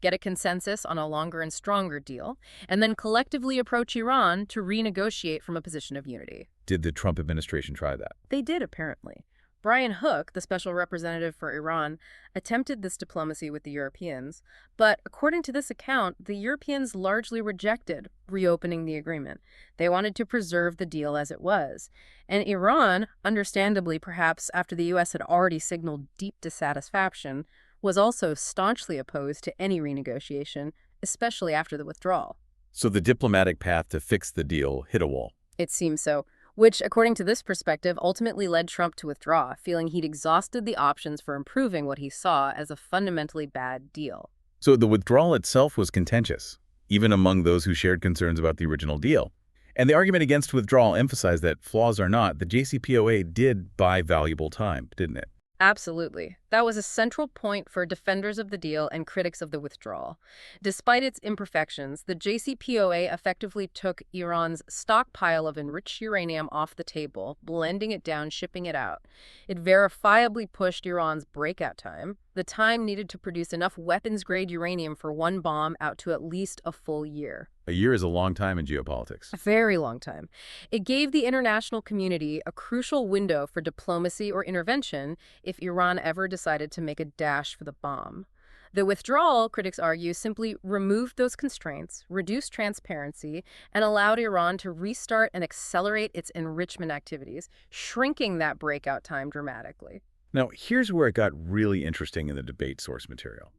Get a consensus on a longer and stronger deal, and then collectively approach Iran to renegotiate from a position of unity. Did the Trump administration try that? They did, apparently. Brian Hook, the special representative for Iran, attempted this diplomacy with the Europeans, but according to this account, the Europeans largely rejected reopening the agreement. They wanted to preserve the deal as it was. And Iran, understandably perhaps after the U.S. had already signaled deep dissatisfaction, was also staunchly opposed to any renegotiation, especially after the withdrawal. So the diplomatic path to fix the deal hit a wall. It seems so, which, according to this perspective, ultimately led Trump to withdraw, feeling he'd exhausted the options for improving what he saw as a fundamentally bad deal. So the withdrawal itself was contentious, even among those who shared concerns about the original deal. And the argument against withdrawal emphasized that, flaws or not, the JCPOA did buy valuable time, didn't it? Absolutely. That was a central point for defenders of the deal and critics of the withdrawal. Despite its imperfections, the JCPOA effectively took Iran's stockpile of enriched uranium off the table, blending it down, shipping it out. It verifiably pushed Iran's breakout time, the time needed to produce enough weapons-grade uranium for one bomb, out to at least a full year. A year is a long time in geopolitics. A very long time. It gave the international community a crucial window for diplomacy or intervention if Iran ever decided to make a dash for the bomb. The withdrawal, critics argue, simply removed those constraints, reduced transparency, and allowed Iran to restart and accelerate its enrichment activities, shrinking that breakout time dramatically. Now, here's where it got really interesting in the debate source material.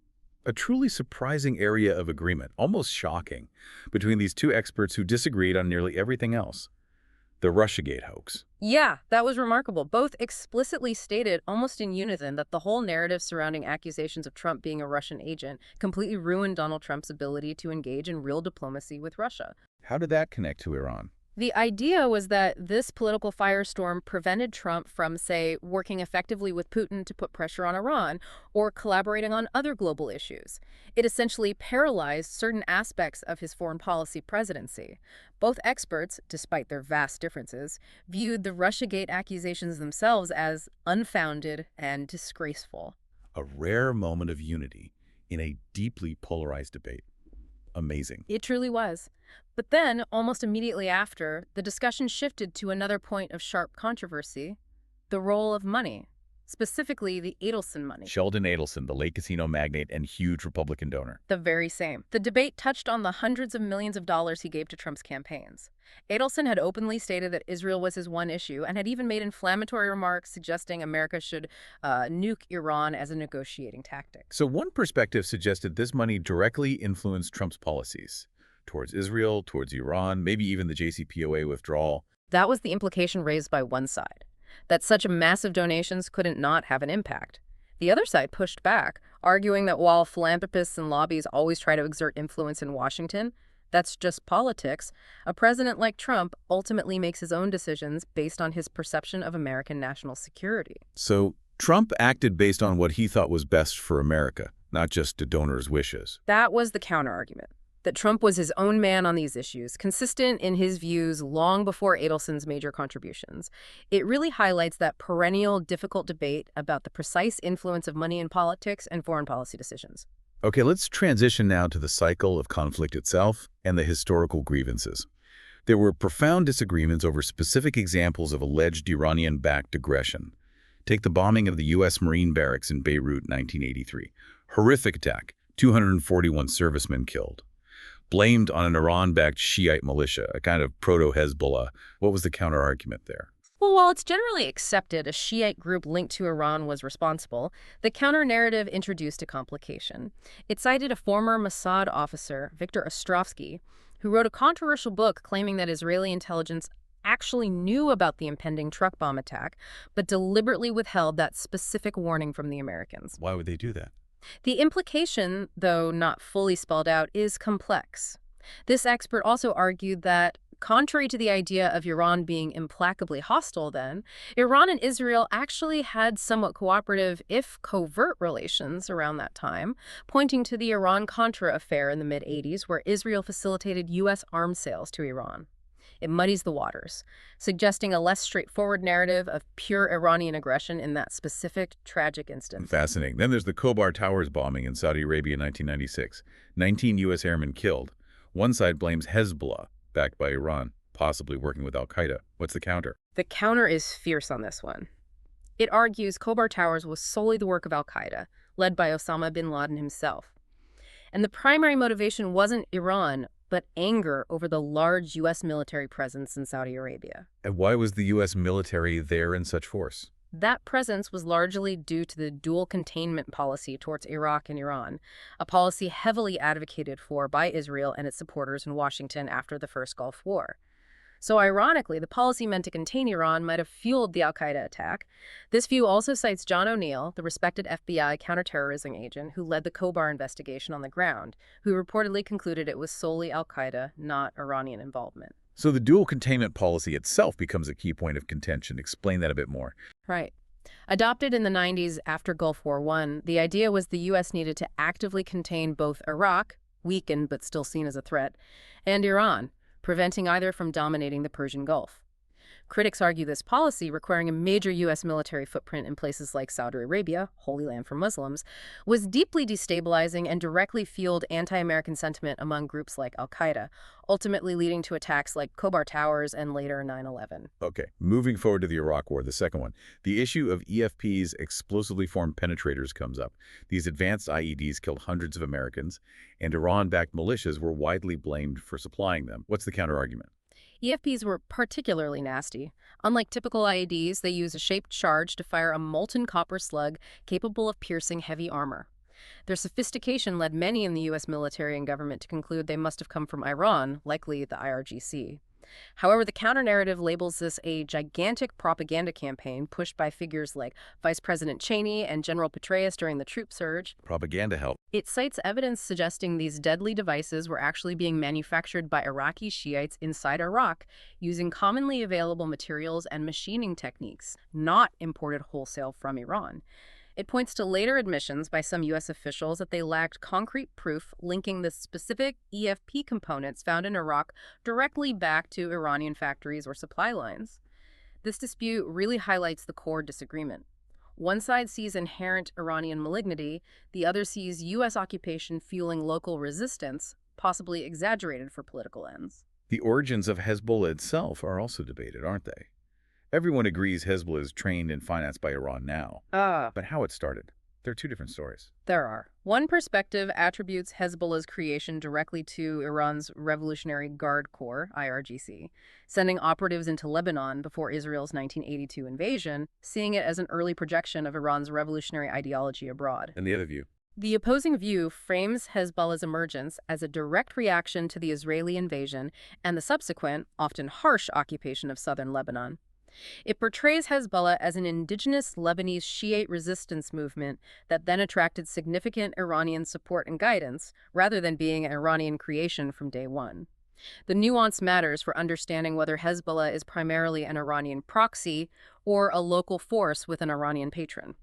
A truly surprising area of agreement, almost shocking, between these two experts who disagreed on nearly everything else. The Russiagate hoax. Yeah, that was remarkable. Both explicitly stated, almost in unison, that the whole narrative surrounding accusations of Trump being a Russian agent completely ruined Donald Trump's ability to engage in real diplomacy with Russia. How did that connect to Iran? The idea was that this political firestorm prevented Trump from, say, working effectively with Putin to put pressure on Iran or collaborating on other global issues. It essentially paralyzed certain aspects of his foreign policy presidency. Both experts, despite their vast differences, viewed the Russiagate accusations themselves as unfounded and disgraceful. A rare moment of unity in a deeply polarized debate. Amazing. It truly was. But then, almost immediately after, the discussion shifted to another point of sharp controversy: the role of money. specifically the Adelson money. Sheldon Adelson, the late casino magnate and huge Republican donor. The very same. The debate touched on the hundreds of millions of dollars he gave to Trump's campaigns. Adelson had openly stated that Israel was his one issue and had even made inflammatory remarks suggesting America should nuke Iran as a negotiating tactic. So one perspective suggested this money directly influenced Trump's policies towards Israel, towards Iran, maybe even the JCPOA withdrawal. That was the implication raised by one side, that such massive donations couldn't not have an impact. The other side pushed back, arguing that while philanthropists and lobbies always try to exert influence in Washington, that's just politics. A president like Trump ultimately makes his own decisions based on his perception of American national security. So Trump acted based on what he thought was best for America, not just a donor's wishes. That was the counterargument, that Trump was his own man on these issues, consistent in his views long before Adelson's major contributions. It really highlights that perennial, difficult debate about the precise influence of money in politics and foreign policy decisions. Okay, let's transition now to the cycle of conflict itself and the historical grievances. There were profound disagreements over specific examples of alleged Iranian-backed aggression. Take the bombing of the U.S. Marine barracks in Beirut, 1983. Horrific attack, 241 servicemen killed. Blamed on an Iran-backed Shiite militia, a kind of proto-Hezbollah. What was the counter-argument there? Well, while it's generally accepted a Shiite group linked to Iran was responsible, the counter-narrative introduced a complication. It cited a former Mossad officer, Viktor Ostrovsky, who wrote a controversial book claiming that Israeli intelligence actually knew about the impending truck bomb attack, but deliberately withheld that specific warning from the Americans. Why would they do that? The implication, though not fully spelled out, is complex. This expert also argued that, contrary to the idea of Iran being implacably hostile then, Iran and Israel actually had somewhat cooperative, if covert, relations around that time, pointing to the Iran-Contra affair in the mid-'80s where Israel facilitated U.S. arms sales to Iran. It muddies the waters, suggesting a less straightforward narrative of pure Iranian aggression in that specific tragic instance. Fascinating. Then there's the Khobar Towers bombing in Saudi Arabia in 1996. 19 U.S. airmen killed. One side blames Hezbollah, backed by Iran, possibly working with al-Qaeda. What's the counter? The counter is fierce on this one. It argues Khobar Towers was solely the work of al-Qaeda, led by Osama bin Laden himself. And the primary motivation wasn't Iran, but anger over the large U.S. military presence in Saudi Arabia. And why was the U.S. military there in such force? That presence was largely due to the dual containment policy towards Iraq and Iran, a policy heavily advocated for by Israel and its supporters in Washington after the First Gulf War. So ironically, the policy meant to contain Iran might have fueled the al-Qaeda attack. This view also cites John O'Neill, the respected FBI counterterrorism agent who led the Khobar investigation on the ground, who reportedly concluded it was solely al-Qaeda, not Iranian involvement. So the dual containment policy itself becomes a key point of contention. Explain that a bit more. Right. Adopted in the 90s after Gulf War I, the idea was the U.S. needed to actively contain both Iraq, weakened but still seen as a threat, and Iran, preventing either from dominating the Persian Gulf. Critics argue this policy, requiring a major U.S. military footprint in places like Saudi Arabia, Holy Land for Muslims, was deeply destabilizing and directly fueled anti-American sentiment among groups like al-Qaeda, ultimately leading to attacks like Khobar Towers and later 9/11. Okay, moving forward to the Iraq War, the second one. The issue of EFPs, explosively formed penetrators, comes up. These advanced IEDs killed hundreds of Americans, and Iran-backed militias were widely blamed for supplying them. What's the counterargument? EFPs were particularly nasty. Unlike typical IEDs, they use a shaped charge to fire a molten copper slug capable of piercing heavy armor. Their sophistication led many in the U.S. military and government to conclude they must have come from Iran, likely the IRGC. However, the counter-narrative labels this a gigantic propaganda campaign pushed by figures like Vice President Cheney and General Petraeus during the troop surge. Propaganda help. It cites evidence suggesting these deadly devices were actually being manufactured by Iraqi Shiites inside Iraq using commonly available materials and machining techniques, not imported wholesale from Iran. It points to later admissions by some U.S. officials that they lacked concrete proof linking the specific EFP components found in Iraq directly back to Iranian factories or supply lines. This dispute really highlights the core disagreement. One side sees inherent Iranian malignity, the other sees U.S. occupation fueling local resistance, possibly exaggerated for political ends. The origins of Hezbollah itself are also debated, aren't they? Everyone agrees Hezbollah is trained and financed by Iran now. Ah, But how it started? They're two different stories. there are. One perspective attributes Hezbollah's creation directly to Iran's Revolutionary Guard Corps, IRGC, sending operatives into Lebanon before Israel's 1982 invasion, seeing it as an early projection of Iran's revolutionary ideology abroad. And the other view? The opposing view frames Hezbollah's emergence as a direct reaction to the Israeli invasion and the subsequent, often harsh, occupation of southern Lebanon. It portrays Hezbollah as an indigenous Lebanese Shiite resistance movement that then attracted significant Iranian support and guidance, rather than being an Iranian creation from day one. The nuance matters for understanding whether Hezbollah is primarily an Iranian proxy or a local force with an Iranian patron.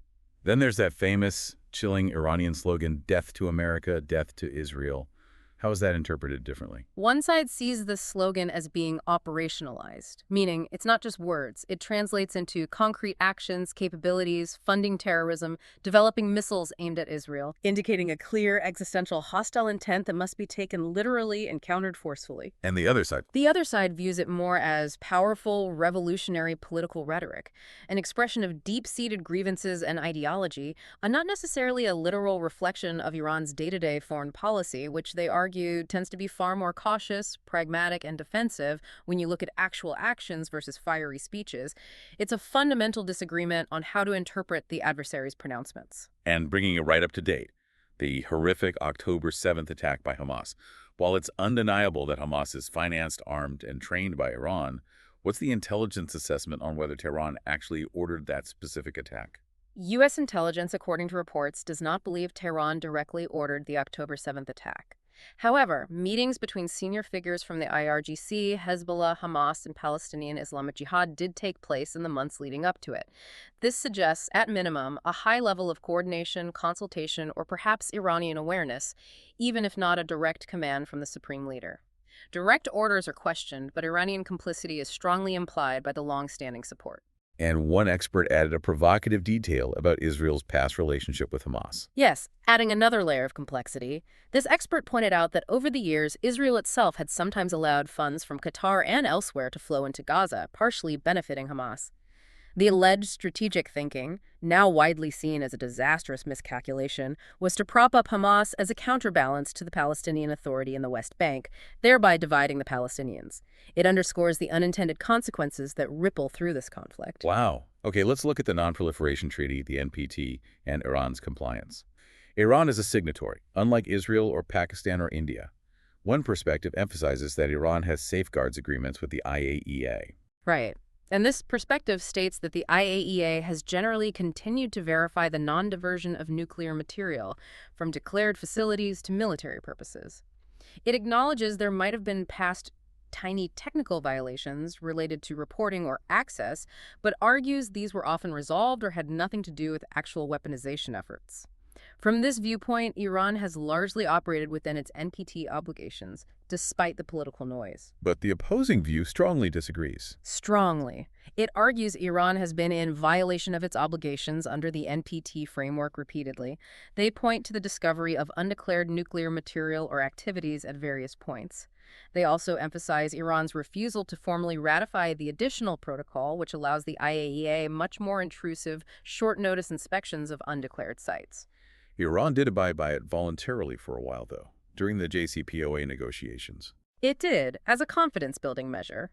Then there's that famous, chilling Iranian slogan, "Death to America, death to Israel." How is that interpreted differently? One side sees this slogan as being operationalized, meaning it's not just words. It translates into concrete actions, capabilities, funding terrorism, developing missiles aimed at Israel, indicating a clear existential hostile intent that must be taken literally and countered forcefully. And the other side? The other side views it more as powerful, revolutionary political rhetoric, an expression of deep-seated grievances and ideology, and not necessarily a literal reflection of Iran's day-to-day foreign policy, which they argue tends to be far more cautious, pragmatic, and defensive when you look at actual actions versus fiery speeches. It's a fundamental disagreement on how to interpret the adversary's pronouncements. And bringing it right up to date, the horrific October 7th attack by Hamas. While it's undeniable that Hamas is financed, armed, and trained by Iran, what's the intelligence assessment on whether Tehran actually ordered that specific attack? U.S. intelligence, according to reports, does not believe Tehran directly ordered the October 7th attack. However, meetings between senior figures from the IRGC, Hezbollah, Hamas, and Palestinian Islamic Jihad did take place in the months leading up to it. This suggests, at minimum, a high level of coordination, consultation, or perhaps Iranian awareness, even if not a direct command from the supreme leader. Direct orders are questioned, but Iranian complicity is strongly implied by the long-standing support. And one expert added a provocative detail about Israel's past relationship with Hamas. Yes, adding another layer of complexity, this expert pointed out that over the years, Israel itself had sometimes allowed funds from Qatar and elsewhere to flow into Gaza, partially benefiting Hamas. The alleged strategic thinking, now widely seen as a disastrous miscalculation, was to prop up Hamas as a counterbalance to the Palestinian Authority in the West Bank, thereby dividing the Palestinians. It underscores the unintended consequences that ripple through this conflict. Wow. Okay, let's look at the Non-Proliferation Treaty, the NPT, and Iran's compliance. Iran is a signatory, unlike Israel or Pakistan or India. One perspective emphasizes that Iran has safeguards agreements with the IAEA. Right. And this perspective states that the IAEA has generally continued to verify the non-diversion of nuclear material from declared facilities to military purposes. It acknowledges there might have been past tiny technical violations related to reporting or access, but argues these were often resolved or had nothing to do with actual weaponization efforts. From this viewpoint, Iran has largely operated within its NPT obligations, despite the political noise. But the opposing view strongly disagrees. Strongly. It argues Iran has been in violation of its obligations under the NPT framework repeatedly. They point to the discovery of undeclared nuclear material or activities at various points. They also emphasize Iran's refusal to formally ratify the additional protocol, which allows the IAEA much more intrusive, short-notice inspections of undeclared sites. Iran did abide by it voluntarily for a while, though, during the JCPOA negotiations. It did, as a confidence-building measure.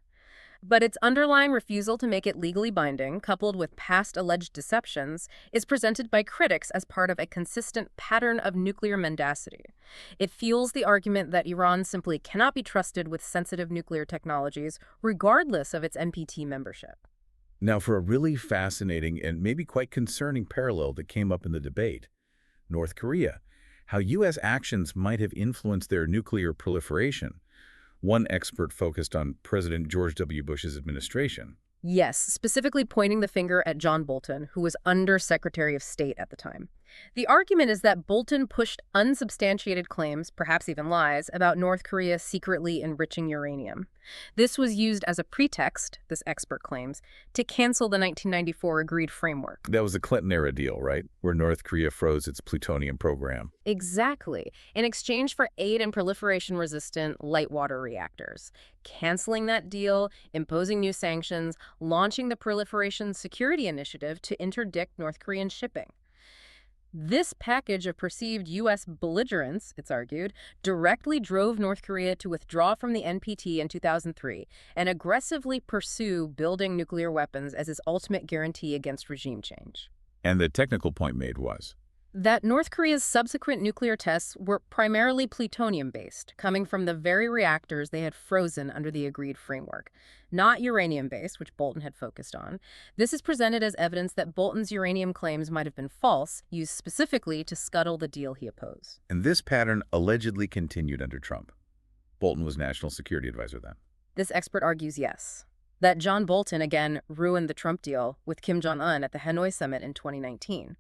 But its underlying refusal to make it legally binding, coupled with past alleged deceptions, is presented by critics as part of a consistent pattern of nuclear mendacity. It fuels the argument that Iran simply cannot be trusted with sensitive nuclear technologies, regardless of its NPT membership. Now, for a really fascinating and maybe quite concerning parallel that came up in the debate, North Korea, how U.S. actions might have influenced their nuclear proliferation. One expert focused on President George W. Bush's administration. Yes, specifically pointing the finger at John Bolton, who was Under-Secretary of State at the time. The argument is that Bolton pushed unsubstantiated claims, perhaps even lies, about North Korea secretly enriching uranium. This was used as a pretext, this expert claims, to cancel the 1994 agreed framework. That was the Clinton-era deal, right? Where North Korea froze its plutonium program. Exactly. In exchange for aid and proliferation-resistant light water reactors. Canceling that deal, imposing new sanctions, launching the Proliferation Security Initiative to interdict North Korean shipping. This package of perceived U.S. belligerence, it's argued, directly drove North Korea to withdraw from the NPT in 2003 and aggressively pursue building nuclear weapons as its ultimate guarantee against regime change. And the technical point made was, That North Korea's subsequent nuclear tests were primarily plutonium-based, coming from the very reactors they had frozen under the agreed framework, not uranium-based, which Bolton had focused on. This is presented as evidence that Bolton's uranium claims might have been false, used specifically to scuttle the deal he opposed. and this pattern allegedly continued under Trump. Bolton was national security advisor then. This expert argues yes. That John Bolton, again, ruined the Trump deal with Kim Jong-un at the Hanoi summit in 2019.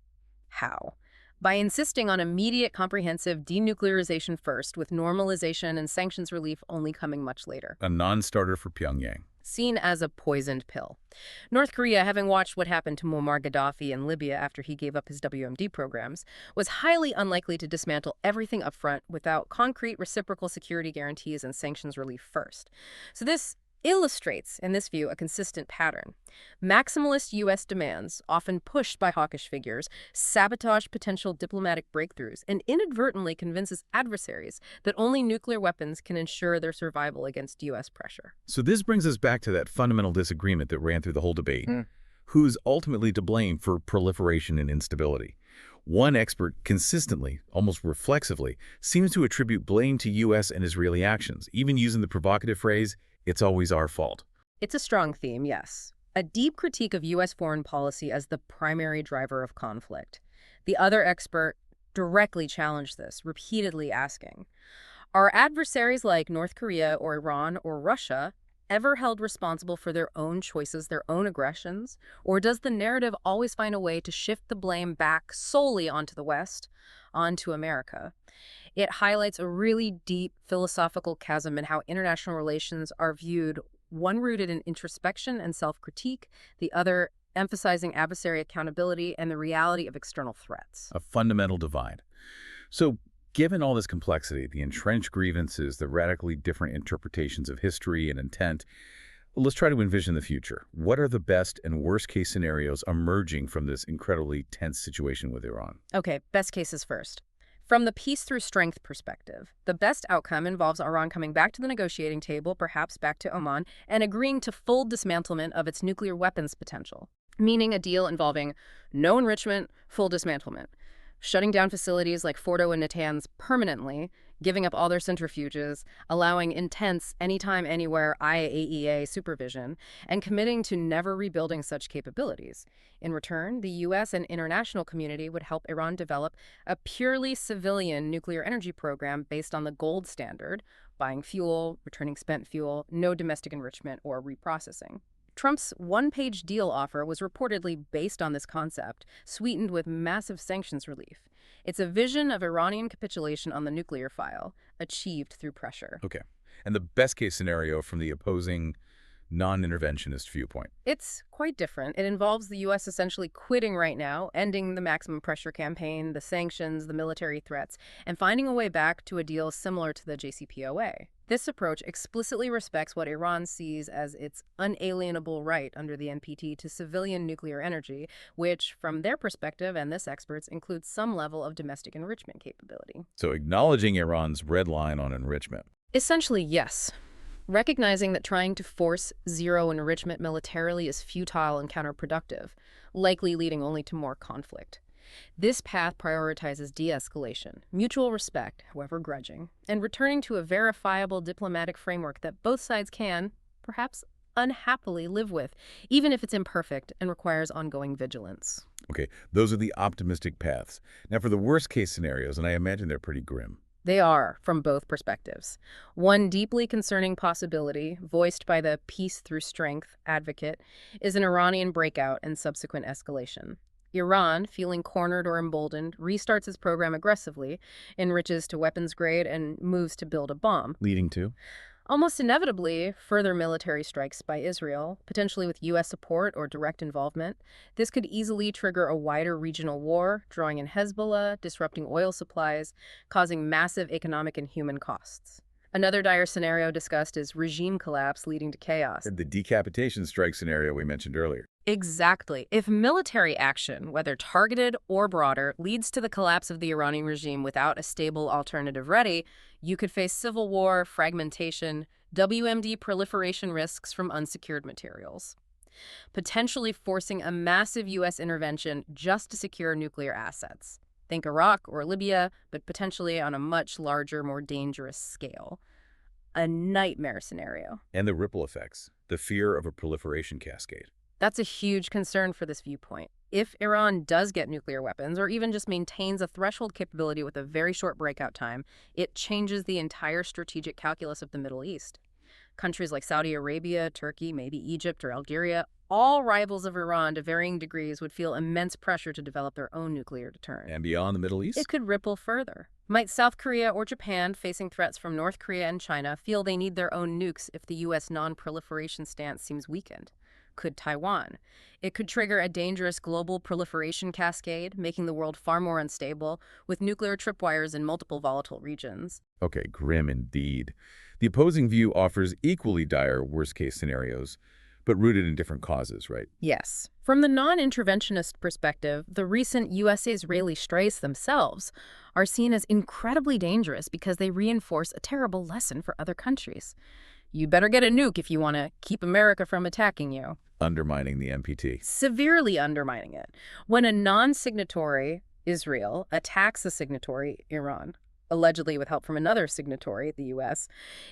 How? By insisting on immediate comprehensive denuclearization first, with normalization and sanctions relief only coming much later. A non-starter for Pyongyang. Seen as a poisoned pill. North Korea, having watched what happened to Muammar Gaddafi in Libya after he gave up his WMD programs, was highly unlikely to dismantle everything up front without concrete reciprocal security guarantees and sanctions relief first. So this illustrates, in this view, a consistent pattern. Maximalist U.S. demands, often pushed by hawkish figures, sabotage potential diplomatic breakthroughs and inadvertently convinces adversaries that only nuclear weapons can ensure their survival against U.S. pressure. So this brings us back to that fundamental disagreement that ran through the whole debate. Who's ultimately to blame for proliferation and instability? One expert consistently, almost reflexively, seems to attribute blame to U.S. and Israeli actions, even using the provocative phrase, "It's always our fault." It's a strong theme, yes. A deep critique of U.S. foreign policy as the primary driver of conflict. The other expert directly challenged this, repeatedly asking, are adversaries like North Korea or Iran or Russia ever held responsible for their own choices, their own aggressions? Or does the narrative always find a way to shift the blame back solely onto the West, onto America? It highlights a really deep philosophical chasm in how international relations are viewed, one rooted in introspection and self-critique, the other emphasizing adversary accountability and the reality of external threats. A fundamental divide. So, given all this complexity, the entrenched grievances, the radically different interpretations of history and intent, let's try to envision the future. What are the best and worst case scenarios emerging from this incredibly tense situation with Iran? Okay, best cases first. From the peace through strength perspective, the best outcome involves Iran coming back to the negotiating table, perhaps back to Oman, and agreeing to full dismantlement of its nuclear weapons potential, meaning a deal involving no enrichment, full dismantlement, shutting down facilities like Fordo and Natanz permanently, giving up all their centrifuges, allowing intense anytime, anywhere IAEA supervision, and committing to never rebuilding such capabilities. In return, the U.S. and international community would help Iran develop a purely civilian nuclear energy program based on the gold standard, buying fuel, returning spent fuel, no domestic enrichment or reprocessing. Trump's one-page deal offer was reportedly based on this concept, sweetened with massive sanctions relief. It's a vision of Iranian capitulation on the nuclear file, achieved through pressure. Okay. And the best case scenario from the opposing non-interventionist viewpoint? It's quite different. It involves the U.S. essentially quitting right now, ending the maximum pressure campaign, the sanctions, the military threats, and finding a way back to a deal similar to the JCPOA. This approach explicitly respects what Iran sees as its unalienable right under the NPT to civilian nuclear energy, which, from their perspective and this expert's, includes some level of domestic enrichment capability. So acknowledging Iran's red line on enrichment. Essentially, yes. Recognizing that trying to force zero enrichment militarily is futile and counterproductive, likely leading only to more conflict. This path prioritizes de-escalation, mutual respect, however grudging, and returning to a verifiable diplomatic framework that both sides can, perhaps unhappily, live with, even if it's imperfect and requires ongoing vigilance. Okay, those are the optimistic paths. Now for the worst case scenarios, and I imagine they're pretty grim. They are, from both perspectives. One deeply concerning possibility, voiced by the peace through strength advocate, is an Iranian breakout and subsequent escalation. Iran, feeling cornered or emboldened, restarts its program aggressively, enriches to weapons grade, and moves to build a bomb. Leading to? Almost inevitably, further military strikes by Israel, potentially with U.S. support or direct involvement. This could easily trigger a wider regional war, drawing in Hezbollah, disrupting oil supplies, causing massive economic and human costs. Another dire scenario discussed is regime collapse leading to chaos. The decapitation strike scenario we mentioned earlier. Exactly. If military action, whether targeted or broader, leads to the collapse of the Iranian regime without a stable alternative ready, you could face civil war, fragmentation, WMD proliferation risks from unsecured materials, potentially forcing a massive U.S. intervention just to secure nuclear assets. Think Iraq or Libya, but potentially on a much larger, more dangerous scale. A nightmare scenario. And the ripple effects, the fear of a proliferation cascade. That's a huge concern for this viewpoint. If Iran does get nuclear weapons, or even just maintains a threshold capability with a very short breakout time, it changes the entire strategic calculus of the Middle East. Countries like Saudi Arabia, Turkey, maybe Egypt or Algeria, all rivals of Iran to varying degrees, would feel immense pressure to develop their own nuclear deterrent. And beyond the Middle East? It could ripple further. Might South Korea or Japan, facing threats from North Korea and China, feel they need their own nukes if the U.S. non-proliferation stance seems weakened? Could Taiwan? It could trigger a dangerous global proliferation cascade, making the world far more unstable, with nuclear tripwires in multiple volatile regions. Okay, grim indeed. The opposing view offers equally dire worst-case scenarios, but rooted in different causes, right? Yes. From the non-interventionist perspective, the recent U.S.-Israeli strikes themselves are seen as incredibly dangerous because they reinforce a terrible lesson for other countries. You better get a nuke if you want to keep America from attacking you. Undermining the NPT. Severely undermining it. When a non-signatory, Israel, attacks a signatory, Iran, allegedly with help from another signatory, the U.S.,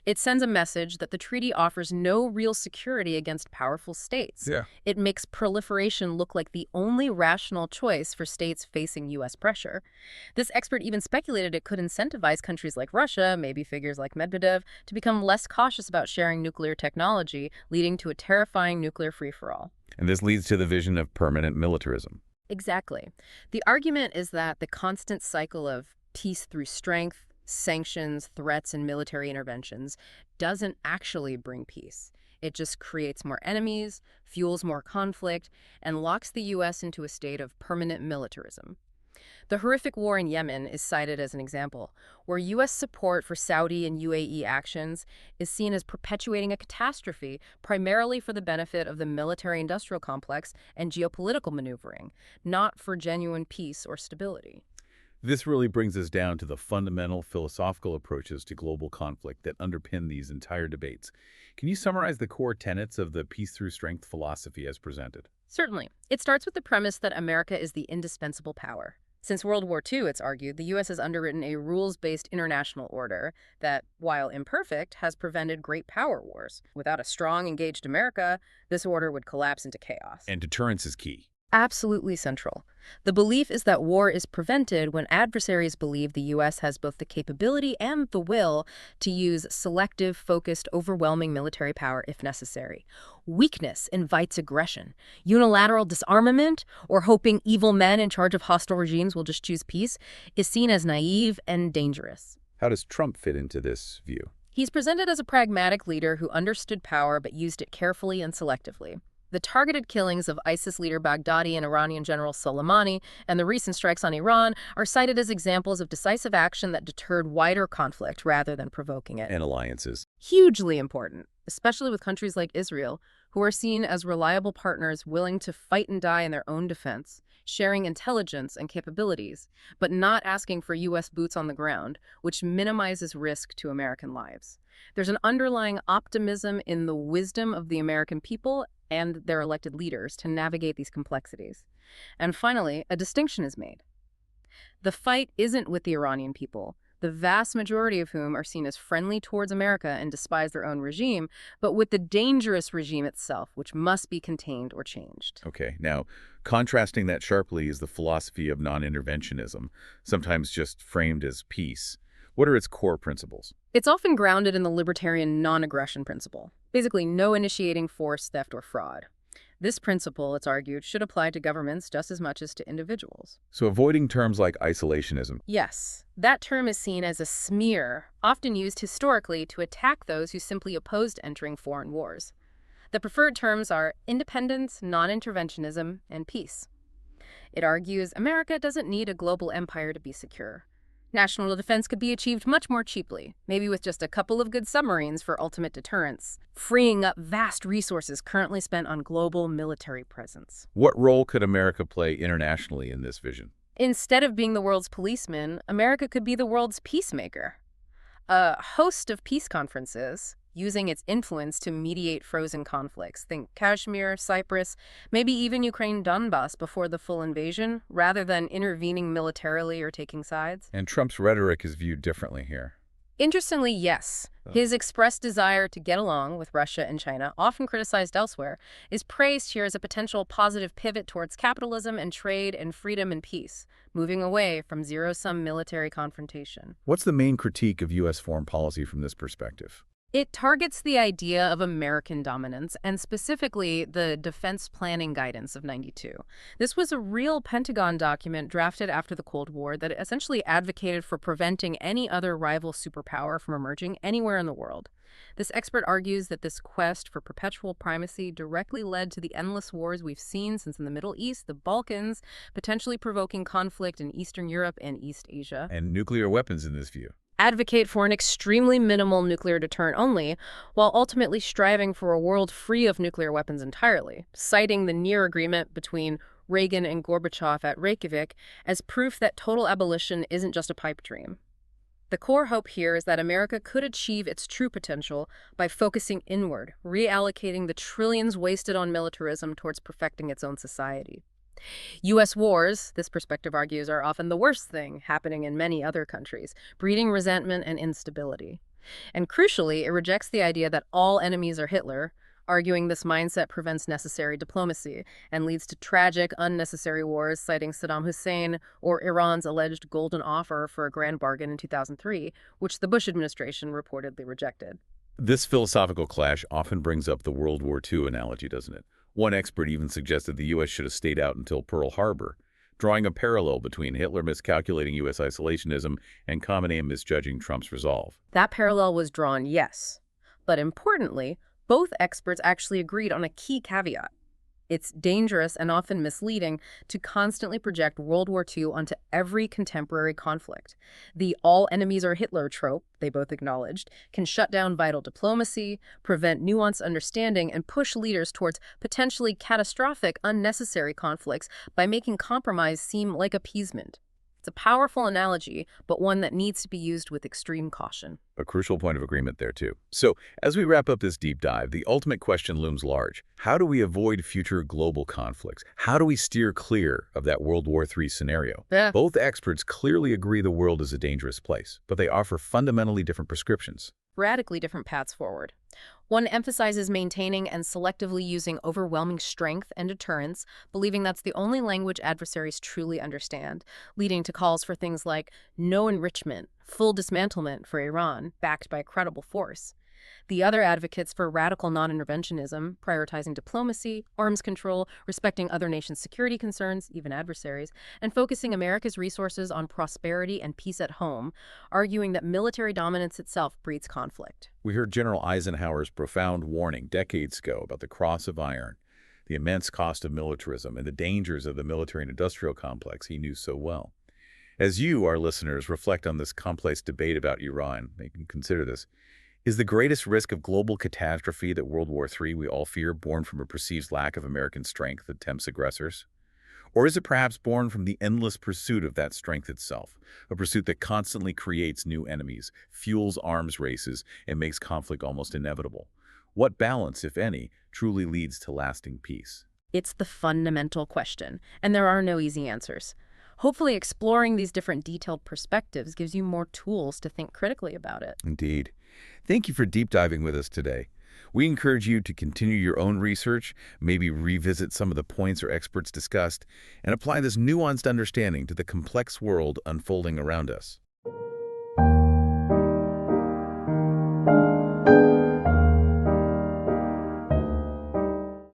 it sends a message that the treaty offers no real security against powerful states. Yeah. It makes proliferation look like the only rational choice for states facing U.S. pressure. This expert even speculated it could incentivize countries like Russia, maybe figures like Medvedev, to become less cautious about sharing nuclear technology, leading to a terrifying nuclear free-for-all. And this leads to the vision of permanent militarism. Exactly. The argument is that the constant cycle of peace through strength, sanctions, threats, and military interventions doesn't actually bring peace. It just creates more enemies, fuels more conflict, and locks the U.S. into a state of permanent militarism. The horrific war in Yemen is cited as an example, where U.S. support for Saudi and UAE actions is seen as perpetuating a catastrophe primarily for the benefit of the military-industrial complex and geopolitical maneuvering, not for genuine peace or stability. This really brings us down to the fundamental philosophical approaches to global conflict that underpin these entire debates. Can you summarize the core tenets of the peace through strength philosophy as presented? Certainly. It starts with the premise that America is the indispensable power. Since World War II, it's argued, the U.S. has underwritten a rules-based international order that, while imperfect, has prevented great power wars. Without a strong, engaged America, this order would collapse into chaos. And deterrence is key. Absolutely central. The belief is that war is prevented when adversaries believe the U.S. has both the capability and the will to use selective, focused, overwhelming military power if necessary. Weakness invites aggression. Unilateral disarmament, or hoping evil men in charge of hostile regimes will just choose peace, is seen as naive and dangerous. How does Trump fit into this view? He's presented as a pragmatic leader who understood power but used it carefully and selectively. The targeted killings of ISIS leader Baghdadi and Iranian General Soleimani and the recent strikes on Iran are cited as examples of decisive action that deterred wider conflict rather than provoking it. And alliances. Hugely important, especially with countries like Israel, who are seen as reliable partners willing to fight and die in their own defense, sharing intelligence and capabilities, but not asking for U.S. boots on the ground, which minimizes risk to American lives. There's an underlying optimism in the wisdom of the American people and their elected leaders to navigate these complexities. And finally, a distinction is made. The fight isn't with the Iranian people, the vast majority of whom are seen as friendly towards America and despise their own regime, but with the dangerous regime itself, which must be contained or changed. Okay, now, contrasting that sharply is the philosophy of non-interventionism, sometimes just framed as peace. What are its core principles? It's often grounded in the libertarian non-aggression principle, basically no initiating force, theft, or fraud. This principle, it's argued, should apply to governments just as much as to individuals. So avoiding terms like isolationism. Yes, that term is seen as a smear, often used historically to attack those who simply opposed entering foreign wars. The preferred terms are independence, non-interventionism, and peace. It argues America doesn't need a global empire to be secure. National defense could be achieved much more cheaply, maybe with just a couple of good submarines for ultimate deterrence, freeing up vast resources currently spent on global military presence. What role could America play internationally in this vision? Instead of being the world's policeman, America could be the world's peacemaker. A host of peace conferences, using its influence to mediate frozen conflicts. Think Kashmir, Cyprus, maybe even Ukraine Donbas before the full invasion, rather than intervening militarily or taking sides. And Trump's rhetoric is viewed differently here. Interestingly, yes. His expressed desire to get along with Russia and China, often criticized elsewhere, is praised here as a potential positive pivot towards capitalism and trade and freedom and peace, moving away from zero-sum military confrontation. What's the main critique of U.S. foreign policy from this perspective? It targets the idea of American dominance, and specifically the Defense Planning Guidance of '92. This was a real Pentagon document drafted after the Cold War that essentially advocated for preventing any other rival superpower from emerging anywhere in the world. This expert argues that this quest for perpetual primacy directly led to the endless wars we've seen since in the Middle East, the Balkans, potentially provoking conflict in Eastern Europe and East Asia. And nuclear weapons in this view. Advocate for an extremely minimal nuclear deterrent only, while ultimately striving for a world free of nuclear weapons entirely, citing the near agreement between Reagan and Gorbachev at Reykjavik as proof that total abolition isn't just a pipe dream. The core hope here is that America could achieve its true potential by focusing inward, reallocating the trillions wasted on militarism towards perfecting its own society. U.S. wars, this perspective argues, are often the worst thing happening in many other countries, breeding resentment and instability. And crucially, it rejects the idea that all enemies are Hitler, arguing this mindset prevents necessary diplomacy and leads to tragic, unnecessary wars, citing Saddam Hussein or Iran's alleged golden offer for a grand bargain in 2003, which the Bush administration reportedly rejected. This philosophical clash often brings up the World War II analogy, doesn't it? One expert even suggested the U.S. should have stayed out until Pearl Harbor, drawing a parallel between Hitler miscalculating U.S. isolationism and Khamenei misjudging Trump's resolve. That parallel was drawn, yes. But importantly, both experts actually agreed on a key caveat. It's dangerous and often misleading to constantly project World War II onto every contemporary conflict. The all enemies are Hitler trope, they both acknowledged, can shut down vital diplomacy, prevent nuanced understanding, and push leaders towards potentially catastrophic, unnecessary conflicts by making compromise seem like appeasement. It's a powerful analogy, but one that needs to be used with extreme caution. A crucial point of agreement there, too. So, as we wrap up this deep dive, the ultimate question looms large. How do we avoid future global conflicts? How do we steer clear of that World War III scenario? Both experts clearly agree the world is a dangerous place, but they offer fundamentally different prescriptions. Radically different paths forward. One emphasizes maintaining and selectively using overwhelming strength and deterrence, believing that's the only language adversaries truly understand, leading to calls for things like no enrichment, full dismantlement for Iran, backed by a credible force. The other advocates for radical non-interventionism, prioritizing diplomacy, arms control, respecting other nations' security concerns, even adversaries, and focusing America's resources on prosperity and peace at home, arguing that military dominance itself breeds conflict. We heard General Eisenhower's profound warning decades ago about the cross of iron, the immense cost of militarism, and the dangers of the military and industrial complex he knew so well. As you, our listeners, reflect on this complex debate about Iran, you can consider this. Is the greatest risk of global catastrophe that World War III we all fear born from a perceived lack of American strength that tempts aggressors? Or is it perhaps born from the endless pursuit of that strength itself, a pursuit that constantly creates new enemies, fuels arms races, and makes conflict almost inevitable? What balance, if any, truly leads to lasting peace? It's the fundamental question, and there are no easy answers. Hopefully, exploring these different detailed perspectives gives you more tools to think critically about it. Indeed. Thank you for deep diving with us today. We encourage you to continue your own research, maybe revisit some of the points our experts discussed, and apply this nuanced understanding to the complex world unfolding around us.